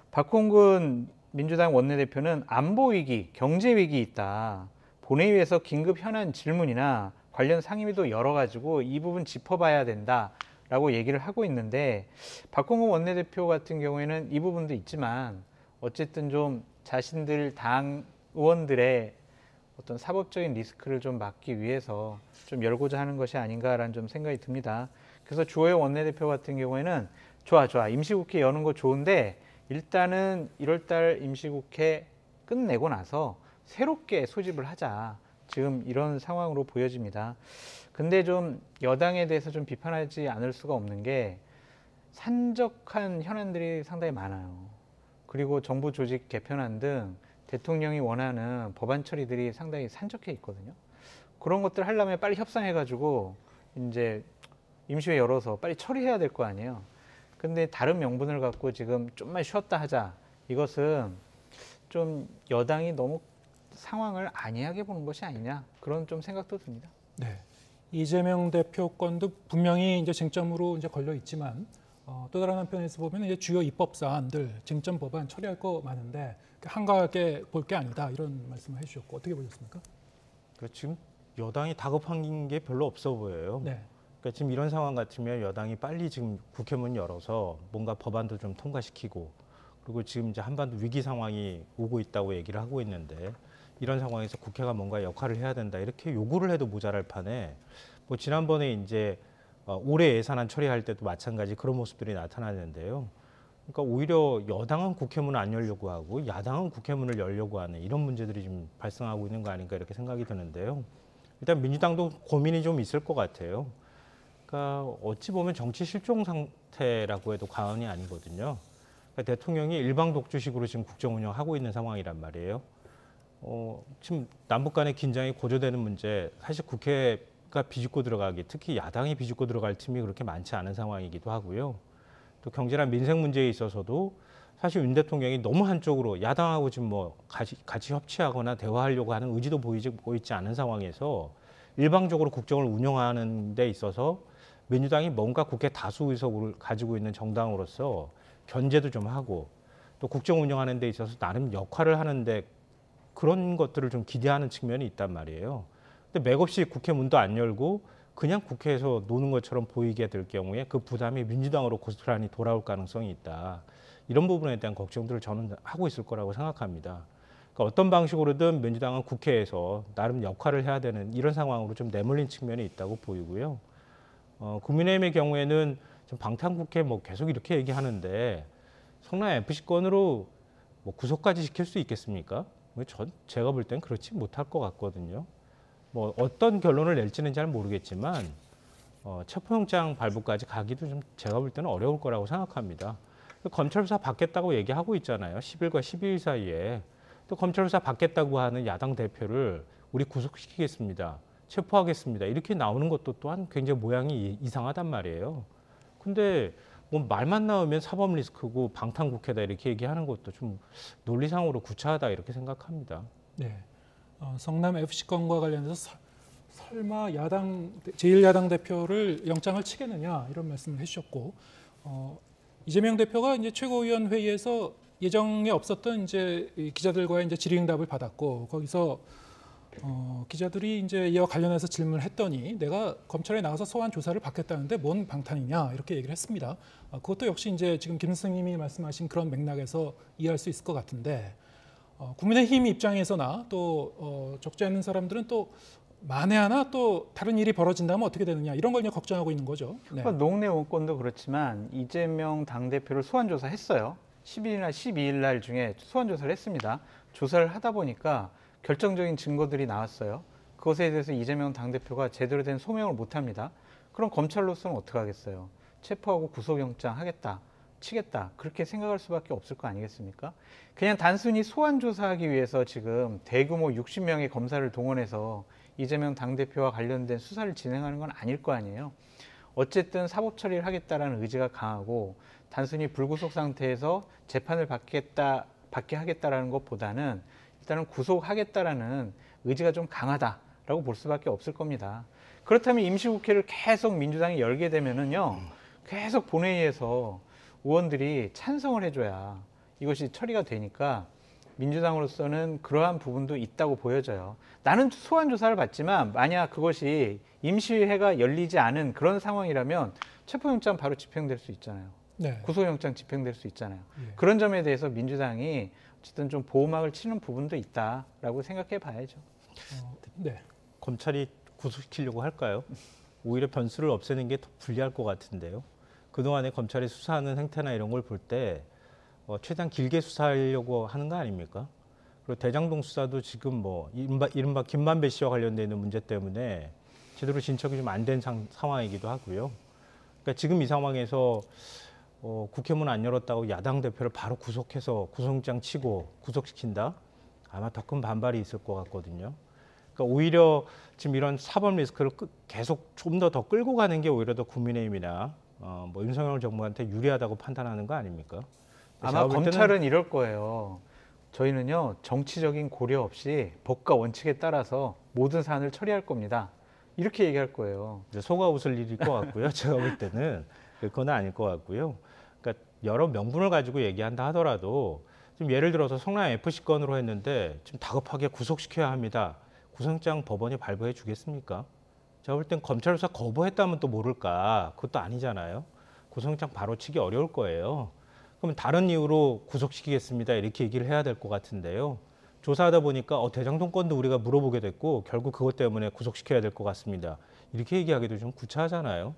박홍근 민주당 원내대표는 안보 위기, 경제 위기 있다. 본회의에서 긴급 현안 질문이나 관련 상임위도 열어가지고 이 부분 짚어봐야 된다라고 얘기를 하고 있는데 박홍근 원내대표 같은 경우에는 이 부분도 있지만 어쨌든 좀 자신들 당 의원들의 어떤 사법적인 리스크를 좀 막기 위해서 좀 열고자 하는 것이 아닌가라는 좀 생각이 듭니다. 그래서 주호영 원내대표 같은 경우에는 좋아 임시국회 여는 거 좋은데 일단은 1월달 임시국회 끝내고 나서 새롭게 소집을 하자. 지금 이런 상황으로 보여집니다. 근데 좀 여당에 대해서 좀 비판하지 않을 수가 없는 게 산적한 현안들이 상당히 많아요. 그리고 정부 조직 개편안 등 대통령이 원하는 법안 처리들이 상당히 산적해 있거든요. 그런 것들 하려면 빨리 협상해가지고 이제 임시회 열어서 빨리 처리해야 될 거 아니에요. 근데 다른 명분을 갖고 지금 좀만 쉬었다 하자. 이것은 좀 여당이 너무 상황을 안이하게 보는 것이 아니냐. 그런 좀 생각도 듭니다. 네. 이재명 대표 건도 분명히 이제 쟁점으로 이제 걸려 있지만 또 다른 한편에서 보면 이제 주요 입법 사안들, 쟁점 법안 처리할 거 많은데 한가하게 볼 게 아니다 이런 말씀을 해주셨고 어떻게 보셨습니까? 지금 여당이 다급한 게 별로 없어 보여요. 네. 그러니까 지금 이런 상황 같으면 여당이 빨리 지금 국회 문 열어서 뭔가 법안도 좀 통과시키고 그리고 지금 이제 한반도 위기 상황이 오고 있다고 얘기를 하고 있는데 이런 상황에서 국회가 뭔가 역할을 해야 된다 이렇게 요구를 해도 모자랄 판에 뭐 지난번에 이제 올해 예산안 처리할 때도 마찬가지 그런 모습들이 나타나는데요. 그러니까 오히려 여당은 국회문을 안 열려고 하고 야당은 국회문을 열려고 하는 이런 문제들이 좀 발생하고 있는 거 아닌가 이렇게 생각이 드는데요. 일단 민주당도 고민이 좀 있을 것 같아요. 그러니까 어찌 보면 정치 실종 상태라고 해도 과언이 아니거든요. 그러니까 대통령이 일방 독주식으로 지금 국정 운영하고 있는 상황이란 말이에요. 지금 남북 간의 긴장이 고조되는 문제, 사실 국회가 비집고 들어가기, 특히 야당이 비집고 들어갈 틈이 그렇게 많지 않은 상황이기도 하고요. 또 경제나 민생 문제에 있어서도 사실 윤 대통령이 너무 한쪽으로 야당하고 지금 뭐 같이 협치하거나 대화하려고 하는 의지도 보이지 않은 상황에서 일방적으로 국정을 운영하는 데 있어서 민주당이 뭔가 국회 다수 의석을 가지고 있는 정당으로서 견제도 좀 하고 또 국정 운영하는 데 있어서 나름 역할을 하는데 그런 것들을 좀 기대하는 측면이 있단 말이에요. 근데 맥없이 국회 문도 안 열고 그냥 국회에서 노는 것처럼 보이게 될 경우에 그 부담이 민주당으로 고스란히 돌아올 가능성이 있다. 이런 부분에 대한 걱정들을 저는 하고 있을 거라고 생각합니다. 그러니까 어떤 방식으로든 민주당은 국회에서 나름 역할을 해야 되는 이런 상황으로 좀 내몰린 측면이 있다고 보이고요. 국민의힘의 경우에는 좀 방탄국회 뭐 계속 이렇게 얘기하는데 성남 FC 건으로 뭐 구속까지 시킬 수 있겠습니까? 제가 볼 땐 그렇지 못할 것 같거든요. 뭐 어떤 결론을 낼지는 잘 모르겠지만 체포영장 발부까지 가기도 좀 제가 볼 때는 어려울 거라고 생각합니다. 검찰 수사 받겠다고 얘기하고 있잖아요. 10일과 12일 사이에. 또 검찰 수사 받겠다고 하는 야당 대표를 우리 구속시키겠습니다. 체포하겠습니다. 이렇게 나오는 것도 또한 굉장히 모양이 이상하단 말이에요. 근데 뭐 말만 나오면 사법 리스크고 방탄국회다 이렇게 얘기하는 것도 좀 논리상으로 구차하다 이렇게 생각합니다. 네, 성남 FC 건과 관련해서 설마 제1야당 대표를 영장을 치겠느냐 이런 말씀을 해주셨고, 이재명 대표가 이제 최고위원 회의에서 예정에 없었던 이제 기자들과의 이제 질의응답을 받았고, 거기서 기자들이 이제 이와 관련해서 질문을 했더니 내가 검찰에 나가서 소환 조사를 받겠다는데 뭔 방탄이냐 이렇게 얘기를 했습니다. 그것도 역시 이제 지금 김 선생님이 말씀하신 그런 맥락에서 이해할 수 있을 것 같은데, 국민의힘 입장에서나 또 적지 않은 사람들은 또 만에 하나 또 다른 일이 벌어진다면 어떻게 되느냐 이런 걸 이제 걱정하고 있는 거죠. 네. 그러니까 농내 원권도 그렇지만 이재명 당대표를 소환조사했어요. 10일이나 12일 날 중에 소환조사를 했습니다. 조사를 하다 보니까 결정적인 증거들이 나왔어요. 그것에 대해서 이재명 당대표가 제대로 된 소명을 못합니다. 그럼 검찰로서는 어떻게 하겠어요? 체포하고 구속영장 하겠다, 치겠다 그렇게 생각할 수밖에 없을 거 아니겠습니까? 그냥 단순히 소환조사하기 위해서 지금 대규모 60명의 검사를 동원해서 이재명 당대표와 관련된 수사를 진행하는 건 아닐 거 아니에요. 어쨌든 사법 처리를 하겠다라는 의지가 강하고 단순히 불구속 상태에서 재판을 받게 하겠다라는 것보다는 일단은 구속하겠다라는 의지가 좀 강하다라고 볼 수밖에 없을 겁니다. 그렇다면 임시국회를 계속 민주당이 열게 되면은요, 계속 본회의에서 의원들이 찬성을 해줘야 이것이 처리가 되니까 민주당으로서는 그러한 부분도 있다고 보여져요. 나는 소환조사를 받지만 만약 그것이 임시회가 열리지 않은 그런 상황이라면 체포영장 바로 집행될 수 있잖아요. 네. 구속영장 집행될 수 있잖아요. 예. 그런 점에 대해서 민주당이 어쨌든 좀 보호막을 치는 부분도 있다라고 생각해 봐야죠. 네. 검찰이 구속시키려고 할까요? 오히려 변수를 없애는 게 더 불리할 것 같은데요. 그동안에 검찰이 수사하는 행태나 이런 걸 볼 때 최대한 길게 수사하려고 하는 거 아닙니까? 그리고 대장동 수사도 지금 뭐 이른바 김만배 씨와 관련되어 있는 문제 때문에 제대로 진척이 좀 안 된 상황이기도 하고요. 그러니까 지금 이 상황에서 국회문 안 열었다고 야당 대표를 바로 구속해서 구속영장 치고 구속시킨다? 아마 더 큰 반발이 있을 것 같거든요. 그러니까 오히려 지금 이런 사법 리스크를 계속 좀 더 끌고 가는 게 오히려 더 국민의힘이나 뭐 윤석열 정부한테 유리하다고 판단하는 거 아닙니까? 아마 검찰은 이럴 거예요. 저희는요, 정치적인 고려 없이 법과 원칙에 따라서 모든 사안을 처리할 겁니다. 이렇게 얘기할 거예요. 속아 웃을 일일 것 같고요. 제가 볼 때는 그건 아닐 것 같고요. 그러니까 여러 명분을 가지고 얘기한다 하더라도 좀 예를 들어서 성남 FC 건으로 했는데 좀 다급하게 구속시켜야 합니다. 구속영장 법원이 발부해 주겠습니까? 제가 볼 땐 검찰 수사 거부했다면 또 모를까? 그것도 아니잖아요. 구속영장 바로 치기 어려울 거예요. 그럼 다른 이유로 구속시키겠습니다. 이렇게 얘기를 해야 될 것 같은데요. 조사하다 보니까 대장동 건도 우리가 물어보게 됐고 결국 그것 때문에 구속시켜야 될 것 같습니다. 이렇게 얘기하기도 좀 구차하잖아요.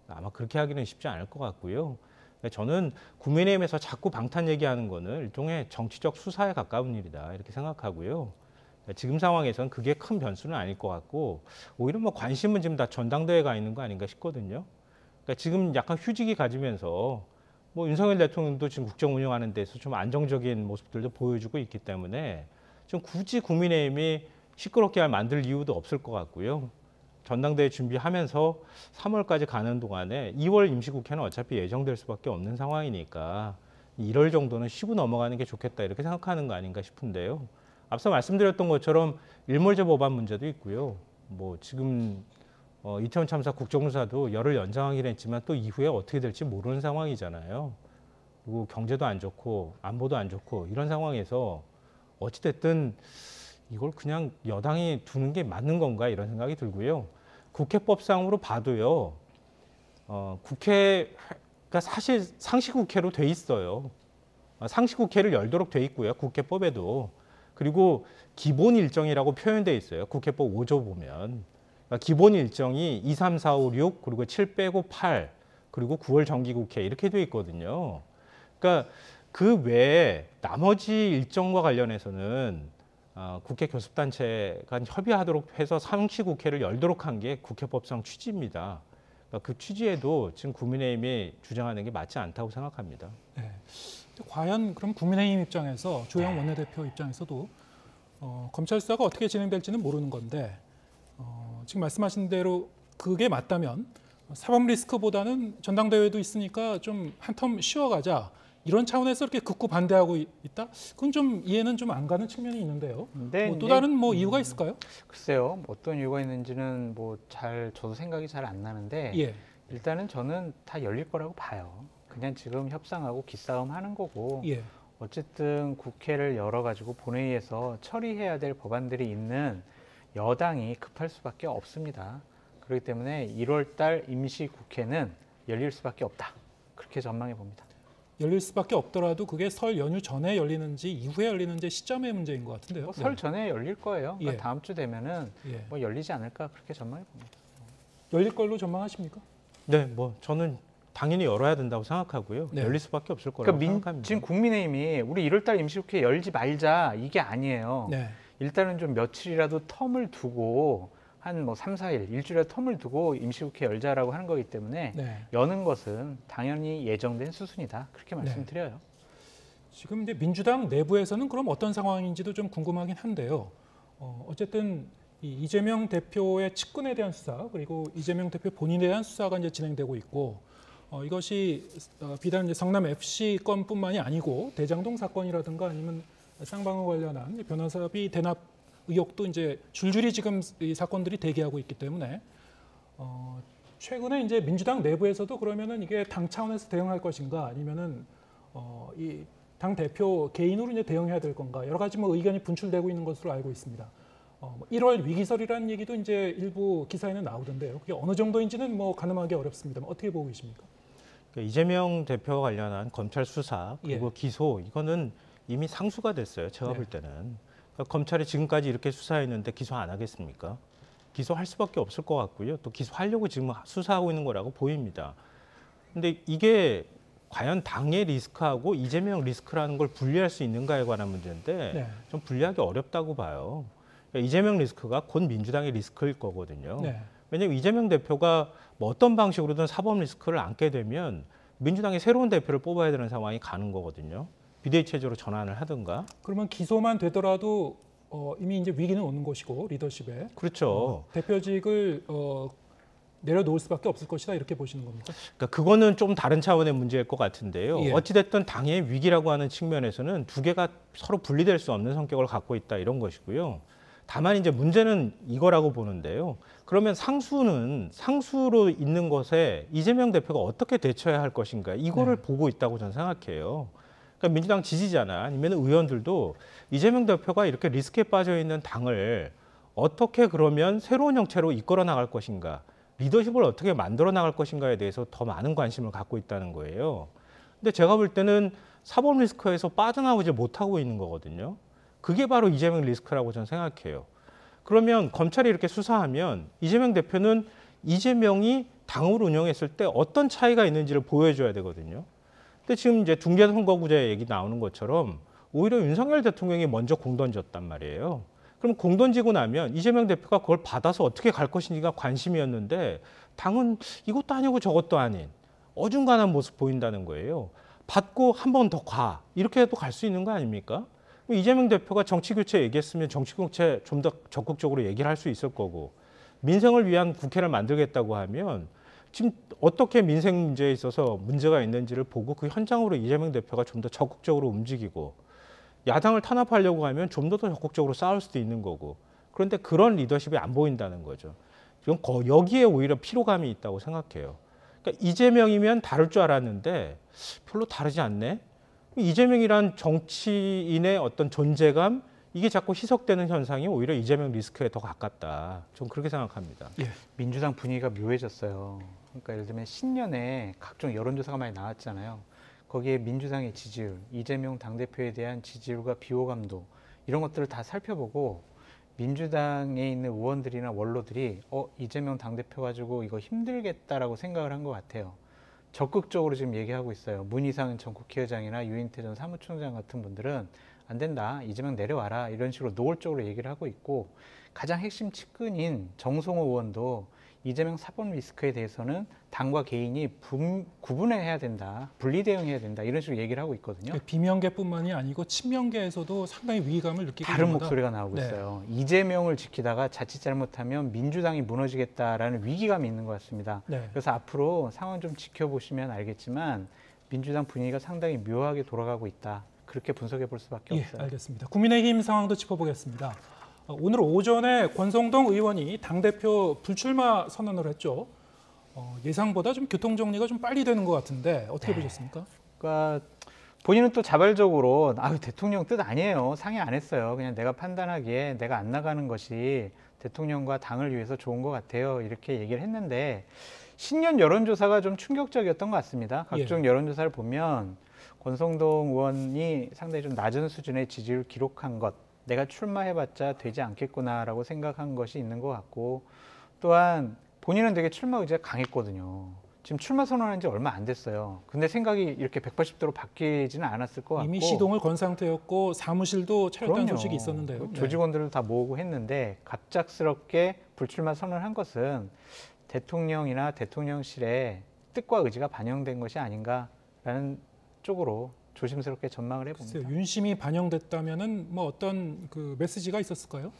아마 그렇게 하기는 쉽지 않을 것 같고요. 저는 국민의힘에서 자꾸 방탄 얘기하는 거는 일종의 정치적 수사에 가까운 일이다 이렇게 생각하고요. 지금 상황에서는 그게 큰 변수는 아닐 것 같고 오히려 뭐 관심은 지금 다 전당대회에 가 있는 거 아닌가 싶거든요. 그러니까 지금 약간 휴직이 가지면서 뭐 윤석열 대통령도 지금 국정 운영하는 데서 좀 안정적인 모습들도 보여주고 있기 때문에 좀 굳이 국민의힘이 시끄럽게 만들 이유도 없을 것 같고요. 전당대회 준비하면서 3월까지 가는 동안에 2월 임시국회는 어차피 예정될 수밖에 없는 상황이니까 1월 정도는 쉬고 넘어가는 게 좋겠다 이렇게 생각하는 거 아닌가 싶은데요. 앞서 말씀드렸던 것처럼 일몰제 법안 문제도 있고요. 뭐 지금 이태원 참사 국정조사도 열흘 연장하긴 했지만 또 이후에 어떻게 될지 모르는 상황이잖아요. 그리고 경제도 안 좋고 안보도 안 좋고 이런 상황에서 어찌됐든 이걸 그냥 여당이 두는 게 맞는 건가 이런 생각이 들고요. 국회법상으로 봐도요. 국회가 사실 상시국회로 돼 있어요. 상시국회를 열도록 돼 있고요. 국회법에도. 그리고 기본 일정이라고 표현돼 있어요. 국회법 5조 보면. 그러니까 기본 일정이 2, 3, 4, 5, 6 그리고 7 빼고 8 그리고 9월 정기국회 이렇게 돼 있거든요. 그러니까 그 외에 나머지 일정과 관련해서는 국회 교섭단체가 협의하도록 해서 상시국회를 열도록 한 게 국회법상 취지입니다. 그러니까 그 취지에도 지금 국민의힘이 주장하는 게 맞지 않다고 생각합니다. 네. 과연 그럼 국민의힘 입장에서 조영 원내대표 입장에서도 검찰 수사가 어떻게 진행될지는 모르는 건데 지금 말씀하신 대로 그게 맞다면 사법 리스크보다는 전당대회도 있으니까 좀 한 텀 쉬어가자 이런 차원에서 이렇게 극구 반대하고 있다? 그건 좀 이해는 좀 안 가는 측면이 있는데요. 뭐 또 다른 뭐 이유가 있을까요? 글쎄요, 어떤 이유가 있는지는 뭐 저도 생각이 잘 안 나는데 예. 일단은 저는 다 열릴 거라고 봐요. 그냥 지금 협상하고 기싸움 하는 거고 예. 어쨌든 국회를 열어가지고 본회의에서 처리해야 될 법안들이 있는 여당이 급할 수밖에 없습니다. 그렇기 때문에 1월 달 임시국회는 열릴 수밖에 없다. 그렇게 전망해 봅니다. 열릴 수밖에 없더라도 그게 설 연휴 전에 열리는지 이후에 열리는지 시점의 문제인 것 같은데요. 설 전에 열릴 거예요. 그러니까 예. 다음 주 되면은 예. 뭐 열리지 않을까 그렇게 전망해 봅니다. 열릴 걸로 전망하십니까? 네, 뭐 저는 당연히 열어야 된다고 생각하고요. 네. 열릴 수밖에 없을 거라고 그러니까 생각합니다. 지금 국민의힘이 우리 1월 달 임시국회 열지 말자 이게 아니에요. 네. 일단은 좀 며칠이라도 텀을 두고 한 뭐 3, 4일, 일주일에 텀을 두고 임시국회 열자라고 하는 거기 때문에 네. 여는 것은 당연히 예정된 수순이다. 그렇게 말씀드려요. 네. 지금 이제 민주당 내부에서는 그럼 어떤 상황인지도 좀 궁금하긴 한데요. 어쨌든 이재명 대표의 측근에 대한 수사 그리고 이재명 대표 본인에 대한 수사가 이제 진행되고 있고 이것이 비단 이제 성남 FC 건뿐만이 아니고 대장동 사건이라든가 아니면 쌍방울 관련한 변호사비 대납 의혹도 이제 줄줄이 지금 이 사건들이 대기하고 있기 때문에 최근에 이제 민주당 내부에서도 그러면은 이게 당 차원에서 대응할 것인가 아니면은 이 당 대표 개인으로 이제 대응해야 될 건가 여러 가지 뭐 의견이 분출되고 있는 것으로 알고 있습니다. 1월 위기설이라는 얘기도 이제 일부 기사에는 나오던데요. 그게 어느 정도인지는 뭐 가늠하기 어렵습니다만 어떻게 보고 계십니까? 그러니까 이재명 대표와 관련한 검찰 수사 그리고 기소 이거는 이미 상수가 됐어요. 제가 볼 때는. 그러니까 검찰이 지금까지 이렇게 수사했는데 기소 안 하겠습니까? 기소할 수밖에 없을 것 같고요. 또 기소하려고 지금 수사하고 있는 거라고 보입니다. 근데 이게 과연 당의 리스크하고 이재명 리스크라는 걸 분리할 수 있는가에 관한 문제인데 좀 분리하기 어렵다고 봐요. 그러니까 이재명 리스크가 곧 민주당의 리스크일 거거든요. 왜냐하면 이재명 대표가 뭐 어떤 방식으로든 사법 리스크를 안게 되면 민주당이 새로운 대표를 뽑아야 되는 상황이 가는 거거든요. 비대위 체제로 전환을 하든가. 그러면 기소만 되더라도 이미 이제 위기는 오는 것이고 리더십에. 그렇죠. 대표직을 내려놓을 수밖에 없을 것이다 이렇게 보시는 겁니까? 그러니까 그거는 좀 다른 차원의 문제일 것 같은데요. 예. 어찌됐든 당의 위기라고 하는 측면에서는 두 개가 서로 분리될 수 없는 성격을 갖고 있다 이런 것이고요. 다만 이제 문제는 이거라고 보는데요. 그러면 상수로 있는 것에 이재명 대표가 어떻게 대처해야 할 것인가 이거를 보고 있다고 저는 생각해요. 그러니까 민주당 지지자나 아니면 의원들도 이재명 대표가 이렇게 리스크에 빠져 있는 당을 어떻게 그러면 새로운 형태로 이끌어 나갈 것인가, 리더십을 어떻게 만들어 나갈 것인가에 대해서 더 많은 관심을 갖고 있다는 거예요. 근데 제가 볼 때는 사법 리스크에서 빠져나오지 못하고 있는 거거든요. 그게 바로 이재명 리스크라고 저는 생각해요. 그러면 검찰이 이렇게 수사하면 이재명 대표는 이재명이 당을 운영했을 때 어떤 차이가 있는지를 보여줘야 되거든요. 근데 지금 이제 중대선거구제 얘기 나오는 것처럼 오히려 윤석열 대통령이 먼저 공 던졌단 말이에요. 그럼 공 던지고 나면 이재명 대표가 그걸 받아서 어떻게 갈 것인지가 관심이었는데 당은 이것도 아니고 저것도 아닌 어중간한 모습 보인다는 거예요. 받고 한 번 더 가. 이렇게 해도 갈 수 있는 거 아닙니까? 이재명 대표가 정치교체 얘기했으면 정치교체 좀 더 적극적으로 얘기를 할 수 있을 거고 민생을 위한 국회를 만들겠다고 하면 지금 어떻게 민생 문제에 있어서 문제가 있는지를 보고 그 현장으로 이재명 대표가 좀 더 적극적으로 움직이고 야당을 탄압하려고 하면 좀 더 적극적으로 싸울 수도 있는 거고 그런데 그런 리더십이 안 보인다는 거죠. 지금 여기에 오히려 피로감이 있다고 생각해요. 그러니까 이재명이면 다를 줄 알았는데 별로 다르지 않네. 이재명이란 정치인의 어떤 존재감 이게 자꾸 희석되는 현상이 오히려 이재명 리스크에 더 가깝다. 좀 그렇게 생각합니다. 예. 민주당 분위기가 묘해졌어요. 그러니까 예를 들면 신년에 각종 여론조사가 많이 나왔잖아요. 거기에 민주당의 지지율, 이재명 당대표에 대한 지지율과 비호감도 이런 것들을 다 살펴보고 민주당에 있는 의원들이나 원로들이 이재명 당대표 가지고 이거 힘들겠다라고 생각을 한 것 같아요. 적극적으로 지금 얘기하고 있어요. 문희상 전 국회의장이나 유인태 전 사무총장 같은 분들은 안 된다. 이재명 내려와라. 이런 식으로 노골적으로 얘기를 하고 있고 가장 핵심 측근인 정성호 의원도 이재명 사법 리스크에 대해서는 당과 개인이 구분해야 된다, 분리 대응해야 된다 이런 식으로 얘기를 하고 있거든요. 비명계뿐만이 아니고 친명계에서도 상당히 위기감을 느끼고 다른 있습니다. 목소리가 나오고 있어요. 이재명을 지키다가 자칫 잘못하면 민주당이 무너지겠다라는 위기감이 있는 것 같습니다. 그래서 앞으로 상황 좀 지켜보시면 알겠지만 민주당 분위기가 상당히 묘하게 돌아가고 있다. 그렇게 분석해 볼 수밖에 없어요. 알겠습니다. 국민의힘 상황도 짚어보겠습니다. 오늘 오전에 권성동 의원이 당대표 불출마 선언을 했죠. 예상보다 좀 교통 정리가 좀 빨리 되는 것 같은데 어떻게 보셨습니까? 그러니까 본인은 또 자발적으로 대통령 뜻 아니에요. 상의 안 했어요. 그냥 내가 판단하기에 내가 안 나가는 것이 대통령과 당을 위해서 좋은 것 같아요. 이렇게 얘기를 했는데 신년 여론조사가 좀 충격적이었던 것 같습니다. 각종 여론조사를 보면 권성동 의원이 상당히 좀 낮은 수준의 지지율 기록한 것, 내가 출마해봤자 되지 않겠구나라고 생각한 것이 있는 것 같고 또한 본인은 되게 출마 의지가 강했거든요. 지금 출마 선언한 지 얼마 안 됐어요. 근데 생각이 이렇게 180도로 바뀌지는 않았을 것 같고 이미 시동을 건 상태였고 사무실도 차렸다는 소식이 있었는데요. 조직원들을 다 모으고 했는데 갑작스럽게 불출마 선언한 것은 대통령이나 대통령실의 뜻과 의지가 반영된 것이 아닌가라는 쪽으로 조심스럽게 전망을 해봅니다. 글쎄요, 윤심이 반영됐다면은 뭐 어떤 그 메시지가 있었을까요?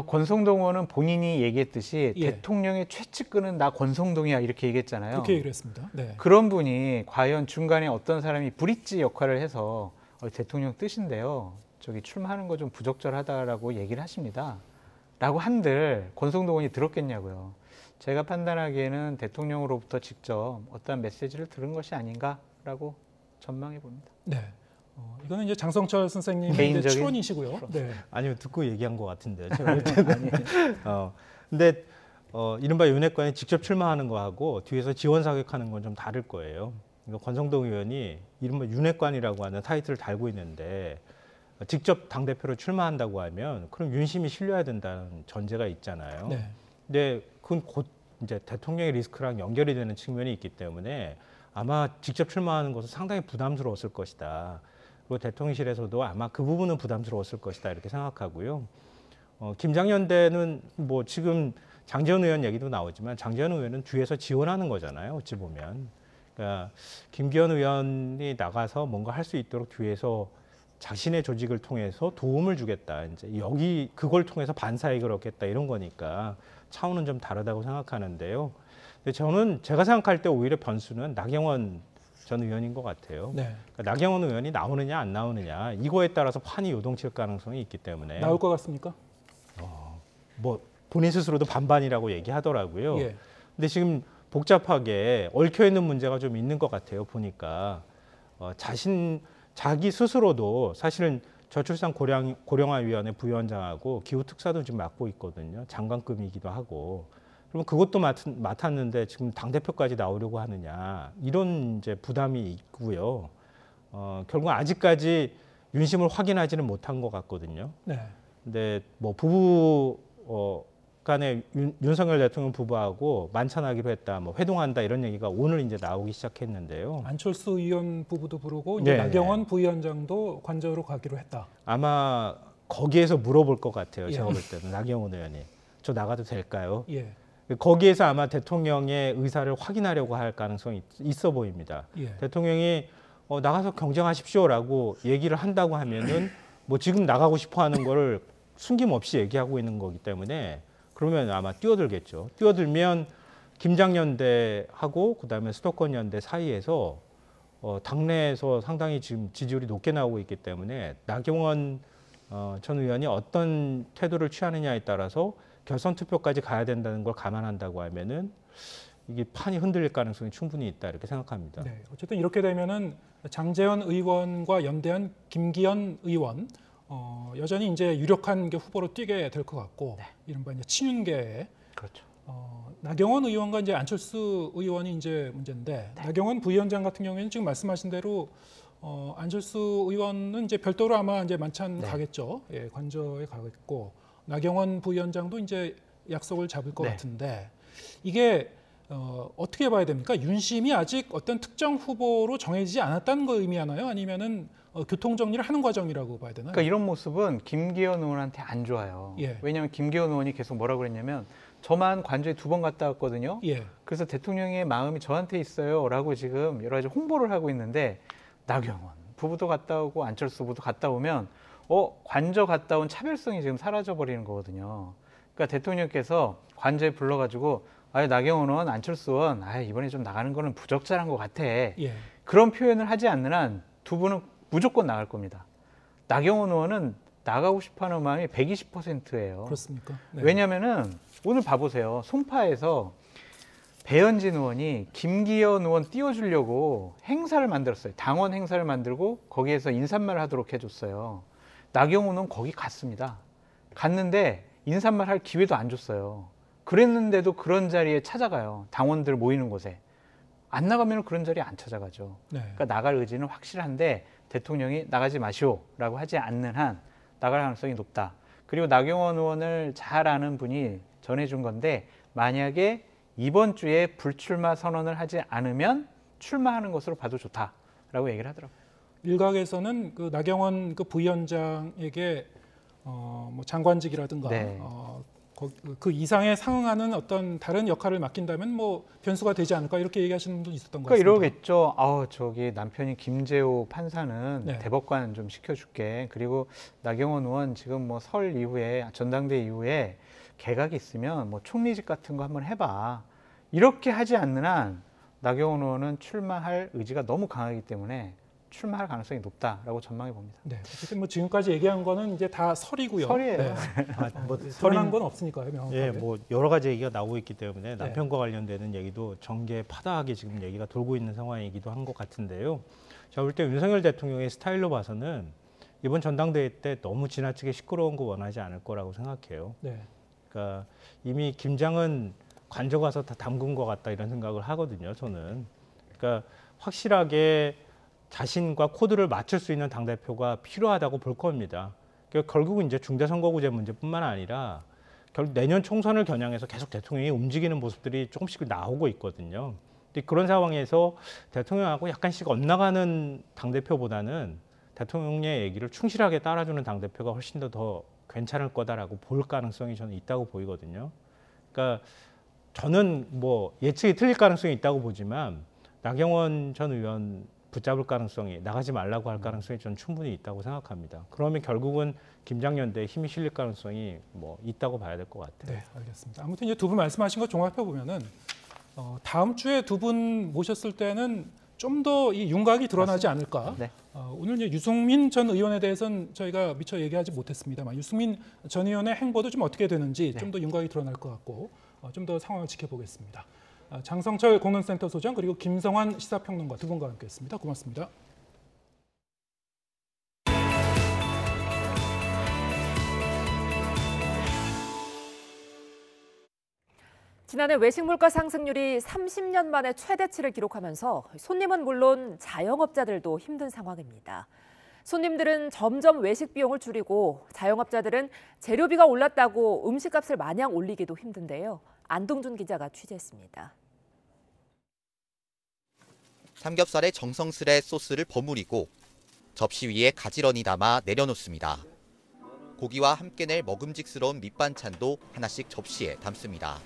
권성동 의원은 본인이 얘기했듯이 대통령의 최측근은 나 권성동이야 이렇게 얘기했잖아요. 그렇게 얘기를 했습니다. 그런 분이 과연 중간에 어떤 사람이 브릿지 역할을 해서 대통령 뜻인데요. 저기 출마하는 거 좀 부적절하다라고 얘기를 하십니다. 라고 한들 권성동 의원이 들었겠냐고요. 제가 판단하기에는 대통령으로부터 직접 어떤 메시지를 들은 것이 아닌가라고 전망해 봅니다. 네. 이거는 이제 장성철 선생님의 개인적인 추론이시고요. 아니요, 듣고 얘기한 것 같은데. 제가 볼 때는. 근데 이른바 윤핵관이 직접 출마하는 거하고 뒤에서 지원 사격하는 건 좀 다를 거예요. 그러니까 권성동 의원이 이른바 윤핵관이라고 하는 타이틀을 달고 있는데 직접 당대표로 출마한다고 하면 그럼 윤심이 실려야 된다는 전제가 있잖아요. 근데 그건 곧 이제 대통령의 리스크랑 연결이 되는 측면이 있기 때문에 아마 직접 출마하는 것은 상당히 부담스러웠을 것이다. 그리고 대통령실에서도 아마 그 부분은 부담스러웠을 것이다 이렇게 생각하고요. 김장연대는 뭐 지금 장제원 의원 얘기도 나오지만 장제원 의원은 뒤에서 지원하는 거잖아요. 어찌 보면. 그러니까 김기현 의원이 나가서 뭔가 할 수 있도록 뒤에서 자신의 조직을 통해서 도움을 주겠다. 이제 여기 그걸 통해서 반사이익을 얻겠다 이런 거니까 차원은 좀 다르다고 생각하는데요. 근데 저는 제가 생각할 때 오히려 변수는 나경원 전 의원인 것 같아요. 그러니까 나경원 의원이 나오느냐 안 나오느냐 이거에 따라서 판이 요동칠 가능성이 있기 때문에 나올 것 같습니까? 뭐 본인 스스로도 반반이라고 얘기하더라고요. 근데 지금 복잡하게 얽혀 있는 문제가 좀 있는 것 같아요. 보니까 자기 스스로도 사실은 저출산 고령화위원회 부위원장하고 기후특사도 지금 맡고 있거든요. 장관급이기도 하고. 그러면 그것도 맡았는데 지금 당대표까지 나오려고 하느냐. 이런 이제 부담이 있고요. 결국 아직까지 윤심을 확인하지는 못한 것 같거든요. 근데 뭐 부부 간에 윤석열 대통령 부부하고 만찬하기로 했다, 뭐 회동한다 이런 얘기가 오늘 이제 나오기 시작했는데요. 안철수 의원 부부도 부르고 이제 나경원 부위원장도 관저로 가기로 했다. 아마 거기에서 물어볼 것 같아요. 제가 볼 때는 나경원 의원이 저 나가도 될까요? 거기에서 아마 대통령의 의사를 확인하려고 할 가능성이 있어 보입니다. 대통령이 나가서 경쟁하십시오라고 얘기를 한다고 하면은 뭐 지금 나가고 싶어하는 거를 숨김없이 얘기하고 있는 거기 때문에 그러면 아마 뛰어들겠죠. 뛰어들면 김장연대하고 그다음에 수도권연대 사이에서 당내에서 상당히 지금 지지율이 높게 나오고 있기 때문에 나경원 전 의원이 어떤 태도를 취하느냐에 따라서 결선 투표까지 가야 된다는 걸 감안한다고 하면은 이게 판이 흔들릴 가능성이 충분히 있다 이렇게 생각합니다. 어쨌든 이렇게 되면은 장제원 의원과 연대한 김기현 의원 여전히 이제 유력한 게 후보로 뛰게 될 것 같고 이른바 이제 친윤계 나경원 의원과 이제 안철수 의원이 이제 문제인데 나경원 부위원장 같은 경우에는 지금 말씀하신 대로 안철수 의원은 이제 별도로 아마 이제 만찬 가겠죠. 관저에 가겠고 나경원 부위원장도 이제 약속을 잡을 것 같은데 이게 어떻게 봐야 됩니까? 윤심이 아직 어떤 특정 후보로 정해지지 않았다는 걸 의미하나요? 아니면은 교통 정리를 하는 과정이라고 봐야 되나요? 그러니까 이런 모습은 김기현 의원한테 안 좋아요. 왜냐하면 김기현 의원이 계속 뭐라고 그랬냐면 저만 관저에 2번 갔다 왔거든요. 예. 그래서 대통령의 마음이 저한테 있어요라고 지금 여러 가지 홍보를 하고 있는데 나경원 부부도 갔다 오고 안철수 부부도 갔다 오면 관저 갔다 온 차별성이 지금 사라져 버리는 거거든요. 그러니까 대통령께서 관저에 불러가지고 나경원 의원, 안철수 의원 이번에 좀 나가는 거는 부적절한 것 같아. 예. 그런 표현을 하지 않는 한 두 분은 무조건 나갈 겁니다. 나경원 의원은 나가고 싶어하는 마음이 120%예요. 그렇습니까? 네. 왜냐면은 오늘 봐보세요. 송파에서 배현진 의원이 김기현 의원 띄워주려고 행사를 만들었어요. 당원 행사를 만들고 거기에서 인사말 하도록 해줬어요. 나경원 의원 거기 갔습니다. 갔는데 인사말 할 기회도 안 줬어요. 그랬는데도 그런 자리에 찾아가요. 당원들 모이는 곳에. 안 나가면 그런 자리에 안 찾아가죠. 네. 그러니까 나갈 의지는 확실한데 대통령이 나가지 마시오라고 하지 않는 한 나갈 가능성이 높다. 그리고 나경원 의원을 잘 아는 분이 전해준 건데 만약에 이번 주에 불출마 선언을 하지 않으면 출마하는 것으로 봐도 좋다라고 얘기를 하더라고요. 일각에서는 그 나경원 그 부위원장에게 뭐 장관직이라든가 네. 그 이상에 상응하는 어떤 다른 역할을 맡긴다면 뭐 변수가 되지 않을까 이렇게 얘기하시는 분도 있었던 것 같습니다. 이러겠죠. 저기 남편이 김재호 판사는 네. 대법관 좀 시켜줄게. 그리고 나경원 의원 지금 뭐 설 이후에 전당대 이후에 개각이 있으면 뭐 총리직 같은 거 한번 해봐. 이렇게 하지 않는 한 나경원 의원은 출마할 의지가 너무 강하기 때문에 출마할 가능성이 높다라고 전망해 봅니다. 네, 어쨌든 뭐 지금까지 얘기한 거는 이제 다 설이고요. 설이에요. 네. 설한 건 없으니까요, 명확하게. 예, 뭐 여러 가지 얘기가 나오고 있기 때문에 남편과 관련되는 얘기도 전개파다하게 지금 얘기가 돌고 있는 상황이기도 한 것 같은데요. 제가 볼 때 윤석열 대통령의 스타일로 봐서는 이번 전당대회 때 너무 지나치게 시끄러운 거 원하지 않을 거라고 생각해요. 네. 그러니까 이미 김장은 관저 가서 다 담근 것 같다 이런 생각을 하거든요, 저는. 그러니까 확실하게 자신과 코드를 맞출 수 있는 당대표가 필요하다고 볼 겁니다. 그러니까 결국은 이제 중대선거구제 문제뿐만 아니라 결국 내년 총선을 겨냥해서 계속 대통령이 움직이는 모습들이 조금씩 나오고 있거든요. 근데 그런 상황에서 대통령하고 약간씩 엇나가는 당대표보다는 대통령의 얘기를 충실하게 따라주는 당대표가 훨씬 더 괜찮을 거다라고 볼 가능성이 저는 있다고 보이거든요. 그러니까 저는 뭐 예측이 틀릴 가능성이 있다고 보지만 나경원 전 의원 붙잡을 가능성이, 나가지 말라고 할 가능성이 저는 충분히 있다고 생각합니다. 그러면 결국은 김장연대에 힘이 실릴 가능성이 뭐 있다고 봐야 될 것 같아요. 네, 알겠습니다. 아무튼 이제 두 분 말씀하신 거 종합해 보면은 다음 주에 두 분 모셨을 때는 좀 더 이 윤곽이 드러나지 않을까. 네. 오늘 이제 유승민 전 의원에 대해서는 저희가 미처 얘기하지 못했습니다만 유승민 전 의원의 행보도 좀 어떻게 되는지 좀 더 윤곽이 드러날 것 같고 좀 더 상황을 지켜보겠습니다. 장성철 공론센터 소장 그리고 김성환 시사평론가 두 분과 함께했습니다. 고맙습니다. 지난해 외식 물가 상승률이 30년 만에 최대치를 기록하면서 손님은 물론 자영업자들도 힘든 상황입니다. 손님들은 점점 외식 비용을 줄이고 자영업자들은 재료비가 올랐다고 음식값을 마냥 올리기도 힘든데요. 안동준 기자가 취재했습니다. 삼겹살에 정성스레 소스를 버무리고 접시 위에 가지런히 담아 내려놓습니다. 고기와 함께 낼 먹음직스러운 밑반찬도 하나씩 접시에 담습니다.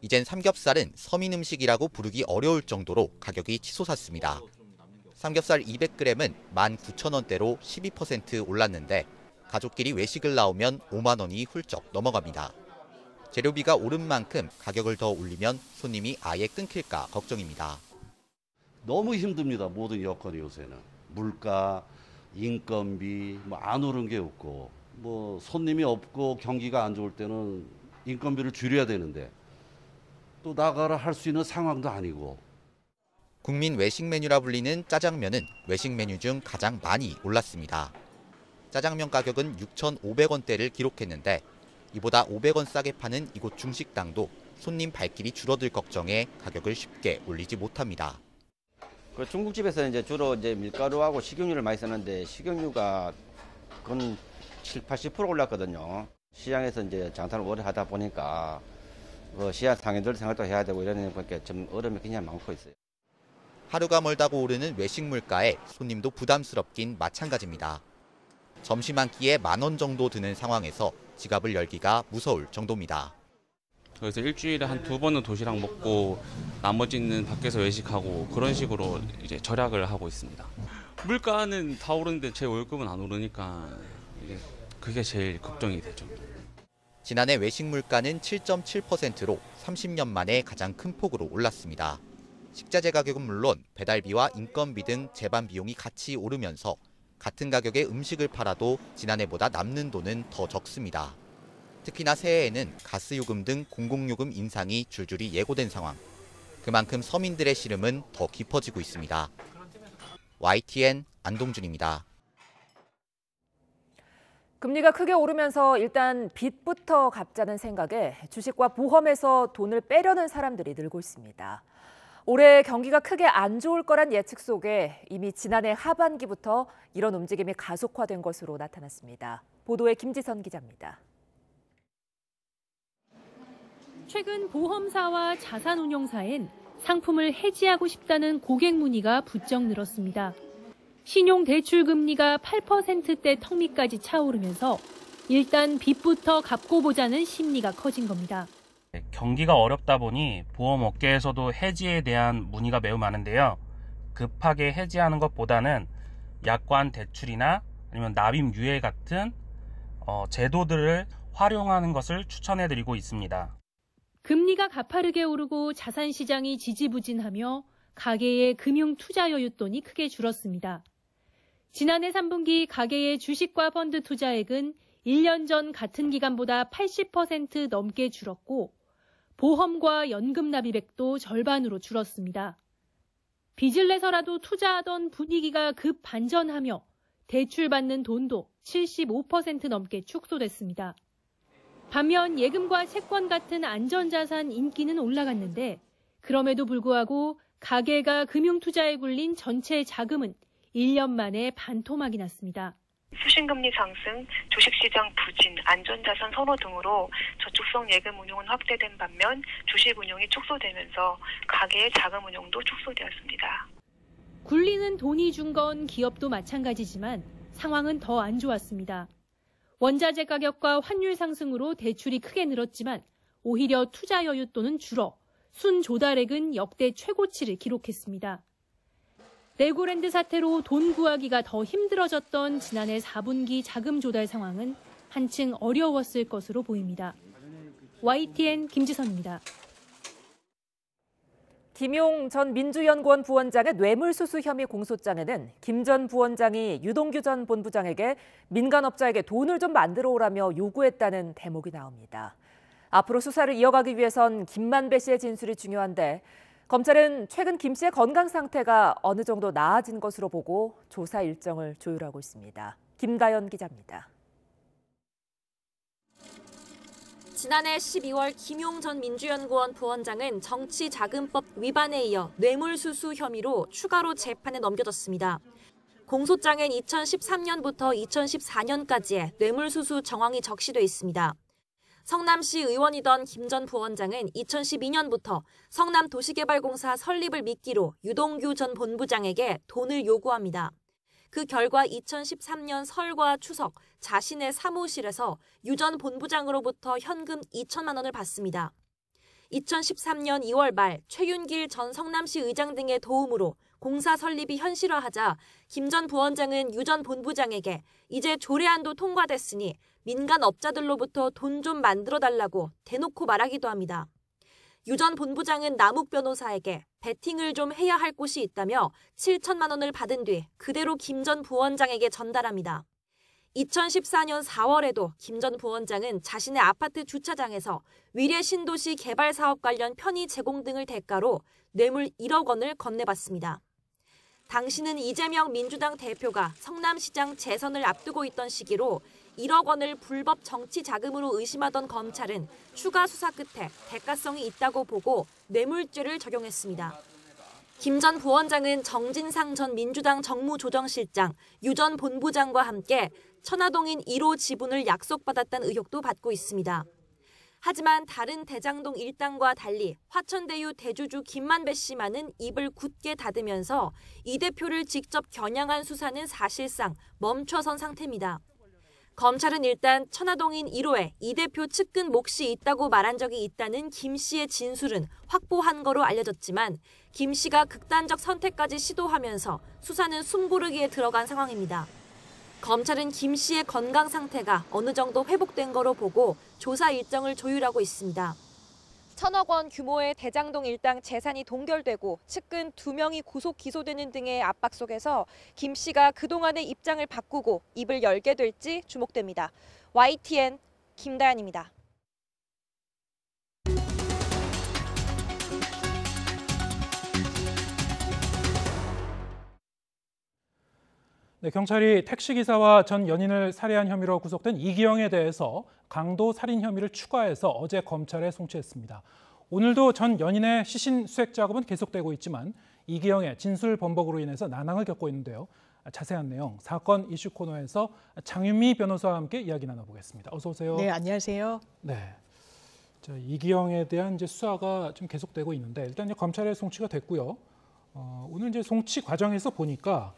이젠 삼겹살은 서민 음식이라고 부르기 어려울 정도로 가격이 치솟았습니다. 삼겹살 200g은 19,000원대로 12% 올랐는데 가족끼리 외식을 나오면 5만 원이 훌쩍 넘어갑니다. 재료비가 오른 만큼 가격을 더 올리면 손님이 아예 끊길까 걱정입니다. 너무 힘듭니다. 모든 여건이 요새는. 물가, 인건비 안 오른 게 없고 손님이 없고 경기가 안 좋을 때는 인건비를 줄여야 되는데 또 나가라 할 수 있는 상황도 아니고. 국민 외식 메뉴라 불리는 짜장면은 외식 메뉴 중 가장 많이 올랐습니다. 짜장면 가격은 6,500원대를 기록했는데 이보다 500원 싸게 파는 이곳 중식당도 손님 발길이 줄어들 걱정에 가격을 쉽게 올리지 못합니다. 그 중국집에서 이제 주로 이제 밀가루하고 식용유를 많이 쓰는데 식용유가 그건 70-80% 올랐거든요. 시장에서 이제 장사를 오래 하다 보니까 시장 상인들 생활도 해야 되고 이러니까 좀 어려움이 굉장히 많고 있어요. 하루가 멀다고 오르는 외식 물가에 손님도 부담스럽긴 마찬가지입니다. 점심 한 끼에 10,000원 정도 드는 상황에서 지갑을 열기가 무서울 정도입니다. 그래서 일주일에 한 2번은 도시락 먹고 나머지는 밖에서 외식하고 그런 식으로 이제 절약을 하고 있습니다. 물가는 다 오르는데 제 월급은 안 오르니까 그게 제일 걱정이 되죠. 지난해 외식 물가는 7.7%로 30년 만에 가장 큰 폭으로 올랐습니다. 식자재 가격은 물론 배달비와 인건비 등 제반 비용이 같이 오르면서 같은 가격의 음식을 팔아도 지난해보다 남는 돈은 더 적습니다. 특히나 새해에는 가스요금 등 공공요금 인상이 줄줄이 예고된 상황. 그만큼 서민들의 시름은 더 깊어지고 있습니다. YTN 안동준입니다. 금리가 크게 오르면서 일단 빚부터 갚자는 생각에 주식과 보험에서 돈을 빼려는 사람들이 늘고 있습니다. 올해 경기가 크게 안 좋을 거란 예측 속에 이미 지난해 하반기부터 이런 움직임이 가속화된 것으로 나타났습니다. 보도에 김지선 기자입니다. 최근 보험사와 자산운용사엔 상품을 해지하고 싶다는 고객 문의가 부쩍 늘었습니다. 신용대출금리가 8%대 턱밑까지 차오르면서 일단 빚부터 갚고 보자는 심리가 커진 겁니다. 경기가 어렵다 보니 보험업계에서도 해지에 대한 문의가 매우 많은데요. 급하게 해지하는 것보다는 약관 대출이나 아니면 납입 유예 같은 제도들을 활용하는 것을 추천해드리고 있습니다. 금리가 가파르게 오르고 자산시장이 지지부진하며 가계의 금융 투자 여윳돈이 크게 줄었습니다. 지난해 3분기 가계의 주식과 펀드 투자액은 1년 전 같은 기간보다 80% 넘게 줄었고 보험과 연금 납입액도 절반으로 줄었습니다. 빚을 내서라도 투자하던 분위기가 급 반전하며 대출받는 돈도 75% 넘게 축소됐습니다. 반면 예금과 채권 같은 안전자산 인기는 올라갔는데 그럼에도 불구하고 가계가 금융투자에 굴린 전체 자금은 1년 만에 반토막이 났습니다. 수신금리 상승, 주식시장 부진, 안전자산 선호 등으로 저축성 예금 운용은 확대된 반면 주식 운용이 축소되면서 가계의 자금 운용도 축소되었습니다. 굴리는 돈이 준 건 기업도 마찬가지지만 상황은 더 안 좋았습니다. 원자재 가격과 환율 상승으로 대출이 크게 늘었지만 오히려 투자 여윳돈은 줄어 순 조달액은 역대 최고치를 기록했습니다. 레고랜드 사태로 돈 구하기가 더 힘들어졌던 지난해 4분기 자금 조달 상황은 한층 어려웠을 것으로 보입니다. YTN 김지선입니다. 김용 전 민주연구원 부원장의 뇌물수수 혐의 공소장에는 김 전 부원장이 유동규 전 본부장에게 민간업자에게 돈을 좀 만들어 오라며 요구했다는 대목이 나옵니다. 앞으로 수사를 이어가기 위해선 김만배 씨의 진술이 중요한데 검찰은 최근 김 씨의 건강 상태가 어느 정도 나아진 것으로 보고 조사 일정을 조율하고 있습니다. 김다연 기자입니다. 지난해 12월 김용 전 민주연구원 부원장은 정치자금법 위반에 이어 뇌물수수 혐의로 추가로 재판에 넘겨졌습니다. 공소장엔 2013년부터 2014년까지의 뇌물수수 정황이 적시돼 있습니다. 성남시 의원이던 김 전 부원장은 2012년부터 성남도시개발공사 설립을 미끼로 유동규 전 본부장에게 돈을 요구합니다. 그 결과 2013년 설과 추석 자신의 사무실에서 유 전 본부장으로부터 현금 2천만 원을 받습니다. 2013년 2월 말 최윤길 전 성남시 의장 등의 도움으로 공사 설립이 현실화하자 김 전 부원장은 유 전 본부장에게 이제 조례안도 통과됐으니 민간 업자들로부터 돈 좀 만들어달라고 대놓고 말하기도 합니다. 유 전 본부장은 남욱 변호사에게 베팅을 좀 해야 할 곳이 있다며 7천만 원을 받은 뒤 그대로 김 전 부원장에게 전달합니다. 2014년 4월에도 김 전 부원장은 자신의 아파트 주차장에서 위례 신도시 개발 사업 관련 편의 제공 등을 대가로 뇌물 1억 원을 건네받습니다. 당시는 이재명 민주당 대표가 성남시장 재선을 앞두고 있던 시기로 1억 원을 불법 정치 자금으로 의심하던 검찰은 추가 수사 끝에 대가성이 있다고 보고 뇌물죄를 적용했습니다. 김 전 부원장은 정진상 전 민주당 정무조정실장, 유 전 본부장과 함께 천화동인 1호 지분을 약속받았다는 의혹도 받고 있습니다. 하지만 다른 대장동 일당과 달리 화천대유 대주주 김만배 씨만은 입을 굳게 닫으면서 이 대표를 직접 겨냥한 수사는 사실상 멈춰선 상태입니다. 검찰은 일단 천화동인 1호에 이 대표 측근 몫이 있다고 말한 적이 있다는 김 씨의 진술은 확보한 거로 알려졌지만 김 씨가 극단적 선택까지 시도하면서 수사는 숨고르기에 들어간 상황입니다. 검찰은 김 씨의 건강 상태가 어느 정도 회복된 거로 보고 조사 일정을 조율하고 있습니다. 1,000억 원 규모의 대장동 일당 재산이 동결되고 측근 2명이 구속 기소되는 등의 압박 속에서 김 씨가 그동안의 입장을 바꾸고 입을 열게 될지 주목됩니다. YTN 김다연입니다. 네, 경찰이 택시기사와 전 연인을 살해한 혐의로 구속된 이기영에 대해서 강도 살인 혐의를 추가해서 어제 검찰에 송치했습니다. 오늘도 전 연인의 시신 수색 작업은 계속되고 있지만 이기영의 진술 번복으로 인해서 난항을 겪고 있는데요. 자세한 내용 사건 이슈 코너에서 장윤미 변호사와 함께 이야기 나눠보겠습니다. 어서 오세요. 네, 안녕하세요. 네, 이기영에 대한 이제 수사가 좀 계속되고 있는데 일단 이제 검찰에 송치가 됐고요. 오늘 이제 송치 과정에서 보니까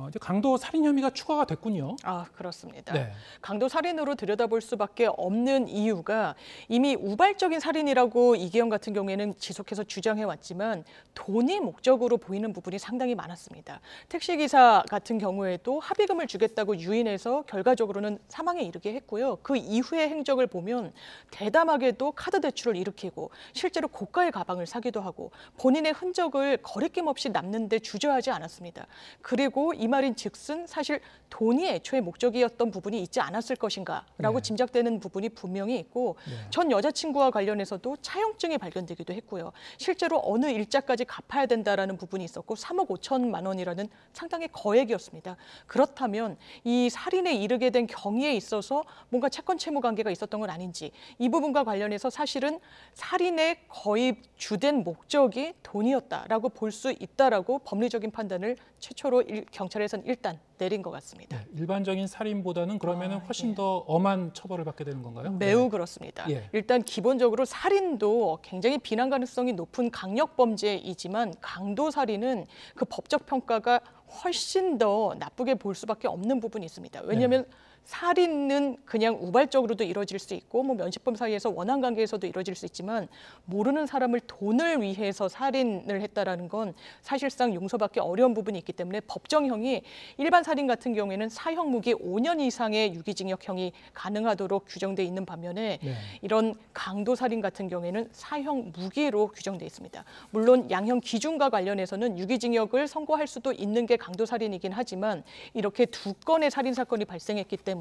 이제 강도 살인 혐의가 추가가 됐군요. 아, 그렇습니다. 네. 강도 살인으로 들여다볼 수밖에 없는 이유가 이미 우발적인 살인이라고 이기영 같은 경우에는 지속해서 주장해왔지만 돈이 목적으로 보이는 부분이 상당히 많았습니다. 택시기사 같은 경우에도 합의금을 주겠다고 유인해서 결과적으로는 사망에 이르게 했고요. 그 이후의 행적을 보면 대담하게도 카드 대출을 일으키고 실제로 고가의 가방을 사기도 하고 본인의 흔적을 거리낌 없이 남는 데 주저하지 않았습니다. 그리고 이 말인 즉슨 사실 돈이 애초에 목적이었던 부분이 있지 않았을 것인가라고 짐작되는 부분이 분명히 있고 전 여자친구와 관련해서도 차용증이 발견되기도 했고요. 실제로 어느 일자까지 갚아야 된다라는 부분이 있었고 3억 5천만 원이라는 상당히 거액이었습니다. 그렇다면 이 살인에 이르게 된 경위에 있어서 뭔가 채권 채무 관계가 있었던 건 아닌지 이 부분과 관련해서 사실은 살인의 거의 주된 목적이 돈이었다라고 볼 수 있다라고 법리적인 판단을 최초로 경찰에서는 일단 내린 것 같습니다. 네, 일반적인 살인보다는 그러면은 훨씬 더 엄한 처벌을 받게 되는 건가요? 매우 그렇습니다. 일단 기본적으로 살인도 굉장히 비난 가능성이 높은 강력 범죄이지만 강도 살인은 그 법적 평가가 훨씬 더 나쁘게 볼 수밖에 없는 부분이 있습니다. 왜냐하면 살인은 그냥 우발적으로도 이루어질 수 있고 뭐 면식범 사이에서 원한 관계에서도 이루어질 수 있지만 모르는 사람을 돈을 위해서 살인을 했다라는 건 사실상 용서받기 어려운 부분이 있기 때문에 법정형이 일반 살인 같은 경우에는 사형 무기 5년 이상의 유기징역형이 가능하도록 규정돼 있는 반면에 이런 강도 살인 같은 경우에는 사형 무기로 규정돼 있습니다. 물론 양형 기준과 관련해서는 유기징역을 선고할 수도 있는 게 강도 살인이긴 하지만 이렇게 2건의 살인 사건이 발생했기 때문에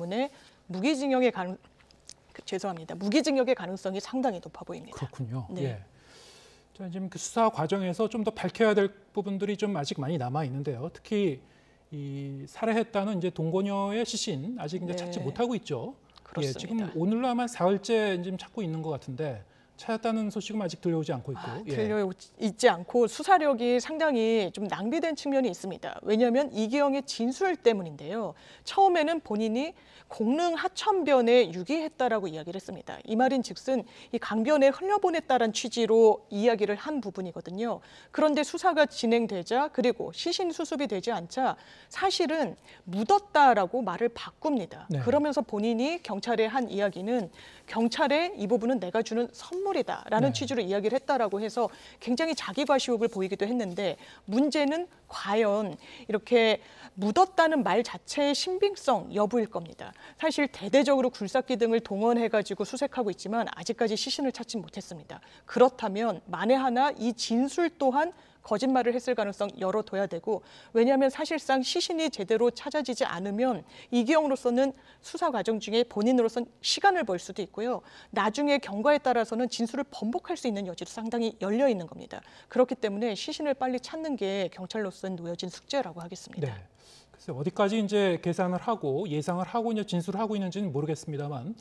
무기징역의 가능성이 상당히 높아 보입니다. 그렇군요. 네. 예. 자, 지금 그 수사 과정에서 좀 더 밝혀야 될 부분들이 좀 아직 많이 남아 있는데요. 특히 이 살해했다는 이제 동거녀의 시신 아직 이제 찾지 못하고 있죠. 그렇습니다. 지금 오늘로 아마 사흘째 지금 찾고 있는 것 같은데 찾았다는 소식은 아직 들려오지 않고 있고. 들려있지 않고 수사력이 상당히 좀 낭비된 측면이 있습니다. 왜냐하면 이기영의 진술 때문인데요. 처음에는 본인이 공릉 하천변에 유기했다라고 이야기를 했습니다. 이 말인 즉슨 이 강변에 흘려보냈다는 취지로 이야기를 한 부분이거든요. 그런데 수사가 진행되자 그리고 시신 수습이 되지 않자 사실은 묻었다라고 말을 바꿉니다. 그러면서 본인이 경찰에 한 이야기는 경찰에 이 부분은 내가 주는 선물이다라는 취지로 이야기를 했다라고 해서 굉장히 자기과시욕을 보이기도 했는데 문제는 과연 이렇게 묻었다는 말 자체의 신빙성 여부일 겁니다. 사실 대대적으로 굴삭기 등을 동원해가지고 수색하고 있지만 아직까지 시신을 찾지 못했습니다. 그렇다면 만에 하나 이 진술 또한 거짓말을 했을 가능성 열어둬야 되고 왜냐하면 사실상 시신이 제대로 찾아지지 않으면 이기영으로서는 수사 과정 중에 본인으로서는 시간을 벌 수도 있고요. 나중에 경과에 따라서는 진술을 번복할 수 있는 여지도 상당히 열려 있는 겁니다. 그렇기 때문에 시신을 빨리 찾는 게 경찰로서는 놓여진 숙제라고 하겠습니다. 네. 글쎄 어디까지 이제 계산을 하고 예상을 하고 이제 진술을 하고 있는지는 모르겠습니다만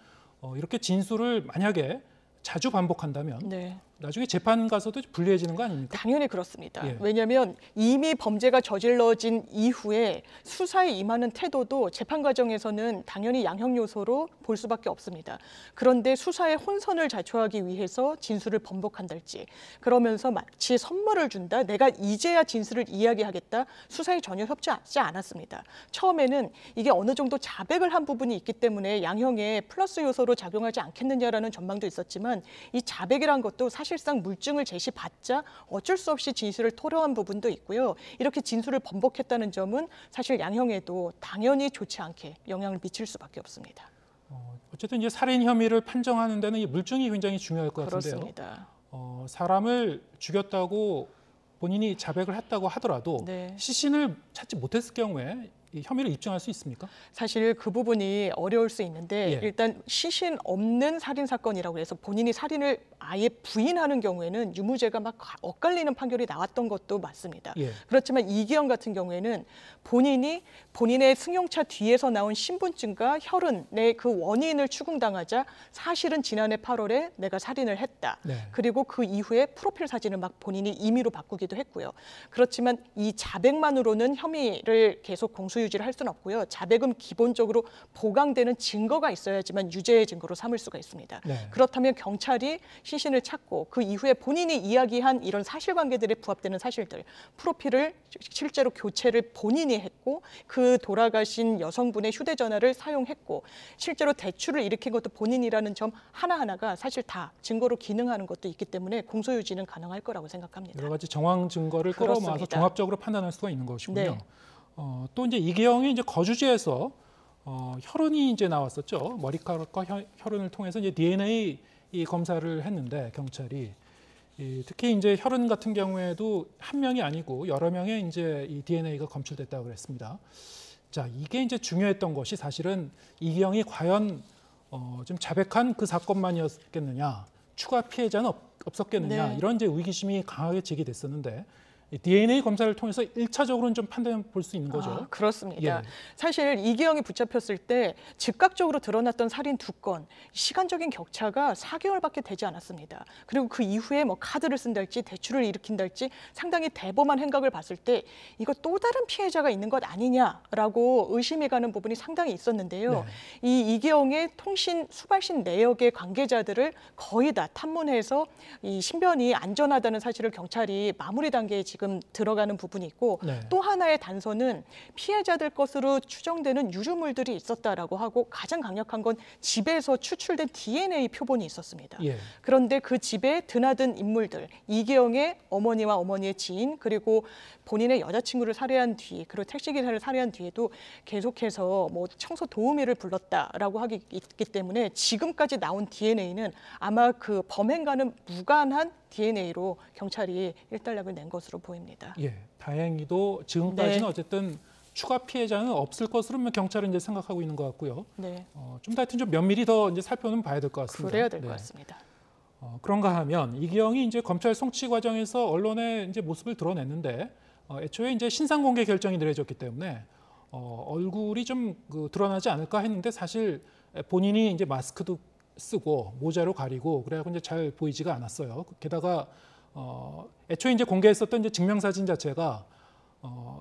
이렇게 진술을 만약에 자주 반복한다면 나중에 재판 가서도 불리해지는 거 아닙니까? 당연히 그렇습니다. 예. 왜냐하면 이미 범죄가 저질러진 이후에 수사에 임하는 태도도 재판 과정에서는 당연히 양형 요소로 볼 수밖에 없습니다. 그런데 수사의 혼선을 자초하기 위해서 진술을 번복한달지, 그러면서 마치 선물을 준다, 내가 이제야 진술을 이야기하겠다, 수사에 전혀 협조하지 않았습니다. 처음에는 이게 어느 정도 자백을 한 부분이 있기 때문에 양형에 플러스 요소로 작용하지 않겠느냐라는 전망도 있었지만, 이 자백이란 것도 사실상 물증을 제시받자 어쩔 수 없이 진술을 토로한 부분도 있고요. 이렇게 진술을 번복했다는 점은 사실 양형에도 당연히 좋지 않게 영향을 미칠 수밖에 없습니다. 어쨌든 이제 살인 혐의를 판정하는 데는 이 물증이 굉장히 중요할 것 같은데요. 그렇습니다. 사람을 죽였다고 본인이 자백을 했다고 하더라도 네. 시신을 찾지 못했을 경우에 이 혐의를 입증할 수 있습니까? 사실 그 부분이 어려울 수 있는데 예. 일단 시신 없는 살인 사건이라고 해서 본인이 살인을 아예 부인하는 경우에는 유무죄가 막 엇갈리는 판결이 나왔던 것도 맞습니다. 예. 그렇지만 이기영 같은 경우에는 본인이 본인의 승용차 뒤에서 나온 신분증과 혈흔의 그 원인을 추궁당하자 사실은 지난해 8월에 내가 살인을 했다. 네. 그리고 그 이후에 프로필 사진을 막 본인이 임의로 바꾸기도 했고요. 그렇지만 이 자백만으로는 혐의를 계속 공소유지를 할 수는 없고요. 자백은 기본적으로 보강되는 증거가 있어야지만 유죄의 증거로 삼을 수가 있습니다. 네. 그렇다면 경찰이 시신을 찾고 그 이후에 본인이 이야기한 이런 사실관계들에 부합되는 사실들, 프로필을 실제로 교체를 본인이 했고 그 돌아가신 여성분의 휴대전화를 사용했고 실제로 대출을 일으킨 것도 본인이라는 점 하나하나가 사실 다 증거로 기능하는 것도 있기 때문에 공소유지는 가능할 거라고 생각합니다. 여러 가지 정황 증거를 끌어모아서 그렇습니다. 종합적으로 판단할 수가 있는 것이군요. 네. 또 이제 이기영이 이제 거주지에서 혈흔이 이제 나왔었죠. 머리카락과 혈흔을 통해서 이제 DNA 이 검사를 했는데 경찰이 특히 이제 혈흔 같은 경우에도 한 명이 아니고 여러 명의 이제 이 DNA가 검출됐다고 그랬습니다. 자, 이게 이제 중요했던 것이 사실은 이기영이 과연 좀 자백한 그 사건만이었겠느냐, 추가 피해자는 없었겠느냐 네. 이런 이제 의기심이 강하게 제기됐었는데. DNA 검사를 통해서 1차적으로는 좀 판단해 볼 수 있는 거죠. 그렇습니다. 예. 사실 이기영이 붙잡혔을 때 즉각적으로 드러났던 살인 2건, 시간적인 격차가 4개월밖에 되지 않았습니다. 그리고 그 이후에 뭐 카드를 쓴달지 대출을 일으킨달지 상당히 대범한 행각을 봤을 때 이거 또 다른 피해자가 있는 것 아니냐라고 의심이 가는 부분이 상당히 있었는데요. 네. 이 이기영의 통신 수발신 내역의 관계자들을 거의 다 탐문해서 이 신변이 안전하다는 사실을 경찰이 마무리 단계에 지금 들어가는 부분이 있고 네. 또 하나의 단서는 피해자들 것으로 추정되는 유류물들이 있었다라고 하고 가장 강력한 건 집에서 추출된 DNA 표본이 있었습니다. 예. 그런데 그 집에 드나든 인물들, 이기영의 어머니와 어머니의 지인 그리고 본인의 여자친구를 살해한 뒤 그리고 택시기사를 살해한 뒤에도 계속해서 뭐 청소 도우미를 불렀다라고 하기 있기 때문에 지금까지 나온 DNA는 아마 그 범행과는 무관한 DNA로 경찰이 일단락을 낸 것으로 보입니다. 예, 다행히도 지금까지는 네. 어쨌든 추가 피해자는 없을 것으로 경찰은 이제 생각하고 있는 것 같고요. 네. 좀 더 하여튼 좀 면밀히 더 이제 살펴는 봐야 될 것 같습니다. 그래야 될 것 네. 같습니다. 그런가 하면 이기영이 이제 검찰 송치 과정에서 언론에 이제 모습을 드러냈는데 애초에 이제 신상 공개 결정이 내려졌기 때문에 얼굴이 좀 드러나지 않을까 했는데 사실 본인이 이제 마스크도 쓰고 모자로 가리고 그래갖고 이제 잘 보이지가 않았어요. 게다가 애초에 이제 공개했었던 이제 증명사진 자체가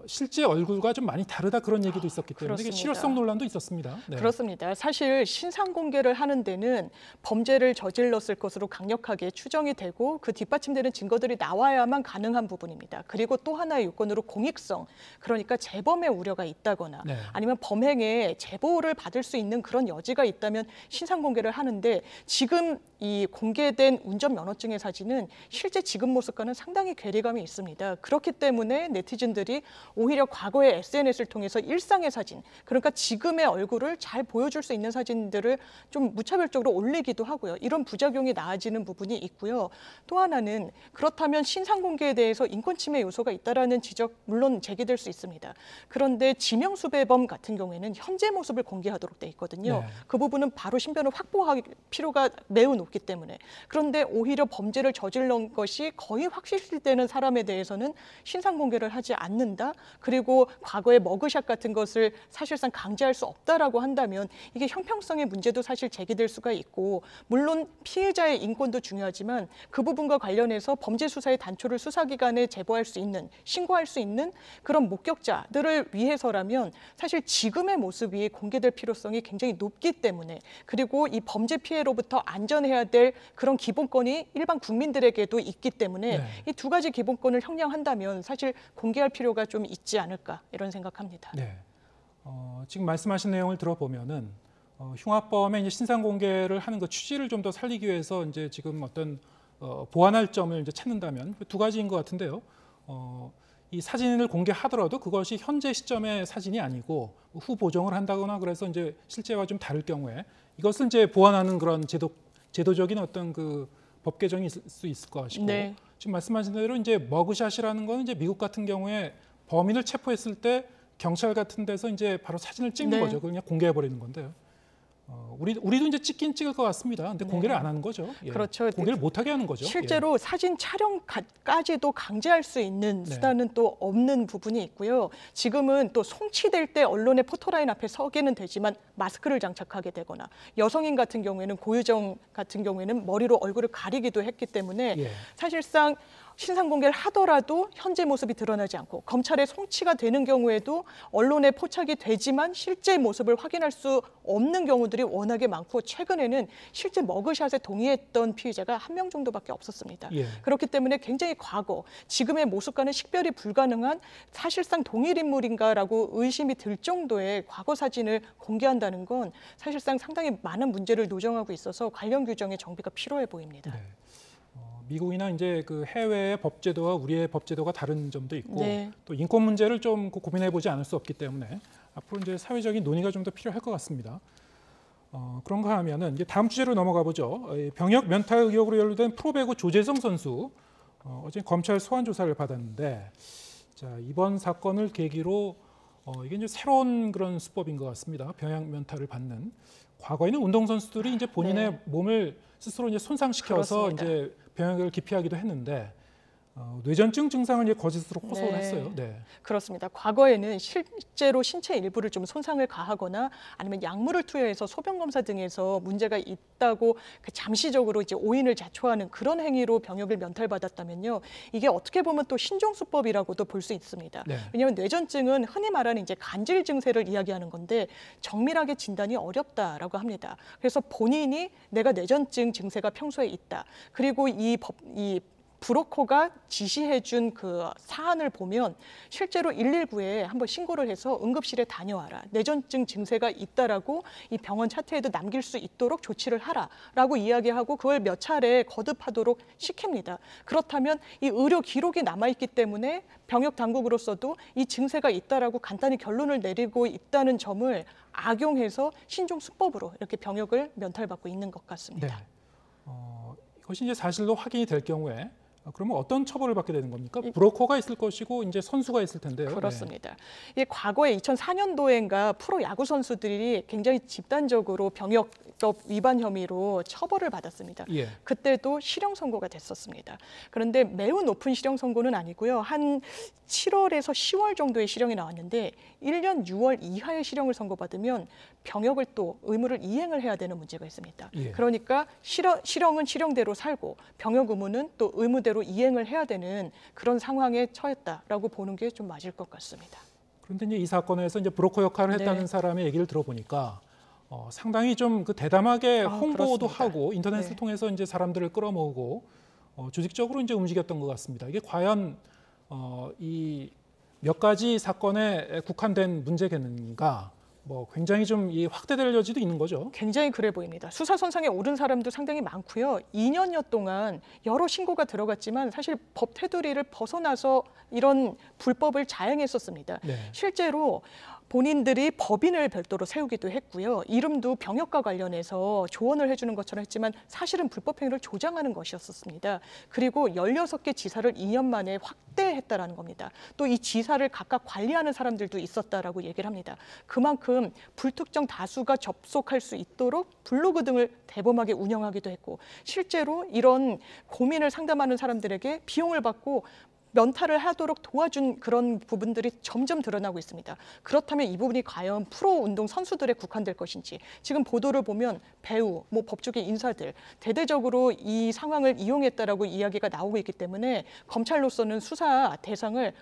실제 얼굴과 좀 많이 다르다 그런 얘기도 있었기 때문에 이게 그렇습니다. 실효성 논란도 있었습니다. 네. 그렇습니다. 사실 신상 공개를 하는 데는 범죄를 저질렀을 것으로 강력하게 추정이 되고 그 뒷받침되는 증거들이 나와야만 가능한 부분입니다. 그리고 또 하나의 요건으로 공익성, 그러니까 재범의 우려가 있다거나 네. 아니면 범행에 제보를 받을 수 있는 그런 여지가 있다면 신상 공개를 하는데 지금 이 공개된 운전면허증의 사진은 실제 지금 모습과는 상당히 괴리감이 있습니다. 그렇기 때문에 네티즌들이 오히려 과거의 SNS를 통해서 일상의 사진, 그러니까 지금의 얼굴을 잘 보여줄 수 있는 사진들을 좀 무차별적으로 올리기도 하고요. 이런 부작용이 나아지는 부분이 있고요. 또 하나는 그렇다면 신상 공개에 대해서 인권 침해 요소가 있다라는 지적 물론 제기될 수 있습니다. 그런데 지명수배범 같은 경우에는 현재 모습을 공개하도록 돼 있거든요. 네. 그 부분은 바로 신변을 확보할 필요가 매우 높기 때문에. 그런데 오히려 범죄를 저질른 것이 거의 확실시되는 사람에 대해서는 신상 공개를 하지 않는 않는다. 그리고 과거의 머그샷 같은 것을 사실상 강제할 수 없다라고 한다면 이게 형평성의 문제도 사실 제기될 수가 있고, 물론 피해자의 인권도 중요하지만 그 부분과 관련해서 범죄 수사의 단초를 수사기관에 제보할 수 있는, 신고할 수 있는 그런 목격자들을 위해서라면 사실 지금의 모습이 공개될 필요성이 굉장히 높기 때문에, 그리고 이 범죄 피해로부터 안전해야 될 그런 기본권이 일반 국민들에게도 있기 때문에 네. 이 두 가지 기본권을 형량한다면 사실 공개할 필요가 좀 있지 않을까 이런 생각합니다. 네. 지금 말씀하신 내용을 들어보면은 흉악범의 이제 신상 공개를 하는 그 취지를 좀 더 살리기 위해서 이제 지금 어떤 보완할 점을 이제 찾는다면 두 가지인 것 같은데요. 이 사진을 공개하더라도 그것이 현재 시점의 사진이 아니고 후 보정을 한다거나 그래서 이제 실제와 좀 다를 경우에 이것을 이제 보완하는 그런 제도적인 어떤 그 법 개정이 있을 수 있을 것이고, 네. 지금 말씀하신 대로 이제 머그샷이라는 건 이제 미국 같은 경우에 범인을 체포했을 때 경찰 같은 데서 이제 바로 사진을 찍는 네. 거죠. 그걸 그냥 공개해 버리는 건데요. 우리도 이제 찍긴 찍을 것 같습니다. 근데 공개를 안 하는 거죠. 예. 그렇죠. 공개를 못하게 하는 거죠. 실제로 사진 촬영까지도 강제할 수 있는 네. 수단은 또 없는 부분이 있고요. 지금은 또 송치될 때 언론의 포토라인 앞에 서게는 되지만 마스크를 장착하게 되거나, 여성인 같은 경우에는, 고유정 같은 경우에는 머리로 얼굴을 가리기도 했기 때문에 예. 사실상 신상 공개를 하더라도 현재 모습이 드러나지 않고, 검찰에 송치가 되는 경우에도 언론에 포착이 되지만 실제 모습을 확인할 수 없는 경우들이 워낙에 많고, 최근에는 실제 머그샷에 동의했던 피의자가 1명 정도밖에 없었습니다. 예. 그렇기 때문에 굉장히 과거, 지금의 모습과는 식별이 불가능한 사실상 동일 인물인가라고 의심이 들 정도의 과거 사진을 공개한다는 건 사실상 상당히 많은 문제를 노정하고 있어서 관련 규정의 정비가 필요해 보입니다. 네. 미국이나 이제 그 해외의 법제도와 우리의 법제도가 다른 점도 있고, 네. 또 인권 문제를 좀 고민해 보지 않을 수 없기 때문에 앞으로 이제 사회적인 논의가 좀 더 필요할 것 같습니다. 그런가 하면은 이제 다음 주제로 넘어가 보죠. 병역 면탈 의혹으로 연루된 프로배구 조재성 선수 어제 검찰 소환 조사를 받았는데, 자, 이번 사건을 계기로 이게 이제 새로운 그런 수법인 것 같습니다. 병역 면탈을 받는. 과거에는 운동 선수들이 이제 본인의 네. 몸을 스스로 이제 손상시켜서 그렇습니다. 이제 병역을 기피하기도 했는데, 뇌전증 증상을 이제 거짓으로 호소를 네. 했어요. 네. 그렇습니다. 과거에는 실제로 신체 일부를 좀 손상을 가하거나 아니면 약물을 투여해서 소변 검사 등에서 문제가 있다고 잠시적으로 이제 오인을 자초하는 그런 행위로 병역을 면탈받았다면요, 이게 어떻게 보면 또 신종수법이라고도 볼 수 있습니다. 네. 왜냐하면 뇌전증은 흔히 말하는 이제 간질 증세를 이야기하는 건데 정밀하게 진단이 어렵다라고 합니다. 그래서 본인이 내가 뇌전증 증세가 평소에 있다, 그리고 이 브로커가 지시해준 그 사안을 보면 실제로 119에 한번 신고를 해서 응급실에 다녀와라, 뇌전증 증세가 있다라고 이 병원 차트에도 남길 수 있도록 조치를 하라라고 이야기하고 그걸 몇 차례 거듭하도록 시킵니다. 그렇다면 이 의료 기록이 남아있기 때문에 병역 당국으로서도 이 증세가 있다라고 간단히 결론을 내리고 있다는 점을 악용해서 신종수법으로 이렇게 병역을 면탈받고 있는 것 같습니다. 네. 이것이 이제 사실로 확인이 될 경우에 그러면 어떤 처벌을 받게 되는 겁니까? 브로커가 있을 것이고 이제 선수가 있을 텐데요. 그렇습니다. 이 과거에 2004년도엔가 프로 야구 선수들이 굉장히 집단적으로 병역법 위반 혐의로 처벌을 받았습니다. 예. 그때도 실형 선고가 됐었습니다. 그런데 매우 높은 실형 선고는 아니고요. 한 7월에서 10월 정도의 실형이 나왔는데 1년 6월 이하의 실형을 선고받으면 병역을 또 의무를 이행을 해야 되는 문제가 있습니다. 예. 그러니까 실형은 실형대로 살고 병역 의무는 또 의무대로 이행을 해야 되는 그런 상황에 처했다라고 보는 게 좀 맞을 것 같습니다. 그런데 이제 이 사건에서 이제 브로커 역할을 했다는 네. 사람의 얘기를 들어보니까 상당히 좀 그 대담하게 홍보도 그렇습니다. 하고 인터넷을 네. 통해서 이제 사람들을 끌어모으고 조직적으로 이제 움직였던 것 같습니다. 이게 과연 이 몇 가지 사건에 국한된 문제겠는가? 뭐 굉장히 좀 이 확대될 여지도 있는 거죠. 굉장히 그래 보입니다. 수사선상에 오른 사람도 상당히 많고요. 2년여 동안 여러 신고가 들어갔지만 사실 법 테두리를 벗어나서 이런 불법을 자행했었습니다. 네. 실제로 본인들이 법인을 별도로 세우기도 했고요. 이름도 병역과 관련해서 조언을 해주는 것처럼 했지만 사실은 불법 행위를 조장하는 것이었습니다. 그리고 16개 지사를 2년 만에 확대했다라는 겁니다. 또 이 지사를 각각 관리하는 사람들도 있었다라고 얘기를 합니다. 그만큼 불특정 다수가 접속할 수 있도록 블로그 등을 대범하게 운영하기도 했고, 실제로 이런 고민을 상담하는 사람들에게 비용을 받고 면탈을 하도록 도와준 그런 부분들이 점점 드러나고 있습니다. 그렇다면 이 부분이 과연 프로 운동 선수들에 국한될 것인지, 지금 보도를 보면 배우, 법조계 인사들 대대적으로 이 상황을 이용했다라고 이야기가 나오고 있기 때문에 검찰로서는 수사 대상을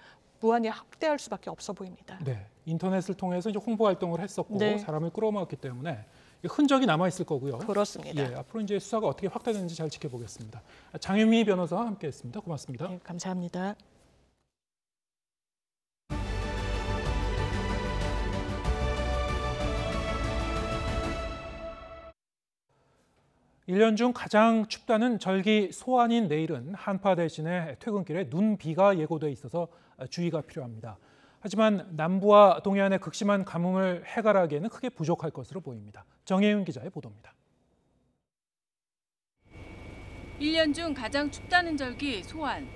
무한히 확대할 수밖에 없어 보입니다. 네, 인터넷을 통해서 이제 홍보 활동을 했었고 네. 사람을 끌어모았기 때문에 흔적이 남아 있을 거고요. 그렇습니다. 예, 앞으로 이제 수사가 어떻게 확대되는지 잘 지켜보겠습니다. 장윤미 변호사와 함께했습니다. 고맙습니다. 네, 감사합니다. 일 년 중 가장 춥다는 절기 소환인 내일은 한파 대신에 퇴근길에 눈비가 예고돼 있어서 주의가 필요합니다. 하지만 남부와 동해안의 극심한 가뭄을 해결하기에는 크게 부족할 것으로 보입니다. 정혜윤 기자의 보도입니다. 1년 중 가장 춥다는 절기 소환.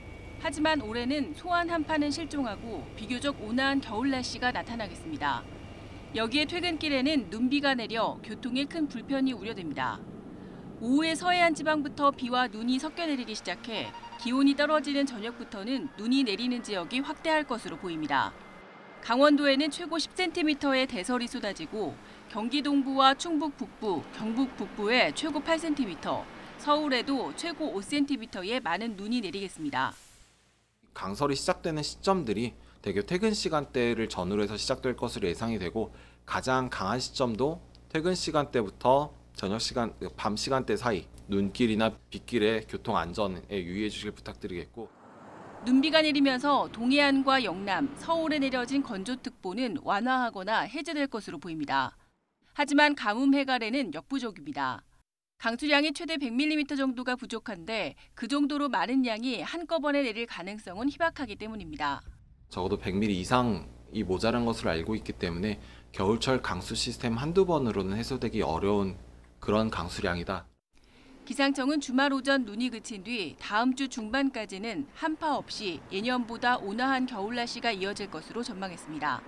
하지만 올해는 소환 한파는 실종하고 비교적 온화한 겨울 날씨가 나타나겠습니다. 여기에 퇴근길에는 눈비가 내려 교통에 큰 불편이 우려됩니다. 오후에 서해안 지방부터 비와 눈이 섞여 내리기 시작해 기온이 떨어지는 저녁부터는 눈이 내리는 지역이 확대할 것으로 보입니다. 강원도에는 최고 10cm의 대설이 쏟아지고 경기 동부와 충북 북부, 경북 북부에 최고 8cm, 서울에도 최고 5cm의 많은 눈이 내리겠습니다. 강설이 시작되는 시점들이 대개 퇴근 시간대를 전후로 해서 시작될 것으로 예상이 되고 가장 강한 시점도 퇴근 시간대부터 저녁 시간, 밤 시간대 사이 눈길이나 빗길의 교통 안전에 유의해 주시길 부탁드리겠고 눈비가 내리면서 동해안과 영남, 서울에 내려진 건조특보는 완화하거나 해제될 것으로 보입니다. 하지만 가뭄 해갈에는 역부족입니다. 강수량이 최대 100mm 정도가 부족한데 그 정도로 많은 양이 한꺼번에 내릴 가능성은 희박하기 때문입니다. 적어도 100mm 이상이 모자란 것으로 알고 있기 때문에 겨울철 강수 시스템 한두 번으로는 해소되기 어려운 그런 강수량이다. 기상청은 주말 오전 눈이 그친 뒤 다음 주 중반까지는 한파 없이 예년보다 온화한 겨울 날씨가 이어질 것으로 전망했습니다.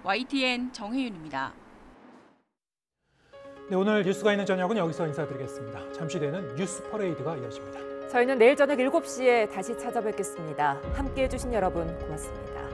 YTN 정혜윤입니다. 네, 오늘 뉴스가 있는 저녁은 여기서 인사드리겠습니다. 잠시 뒤에는 뉴스 퍼레이드가 이어집니다. 저희는 내일 저녁 7시에 다시 찾아뵙겠습니다. 함께해 주신 여러분 고맙습니다.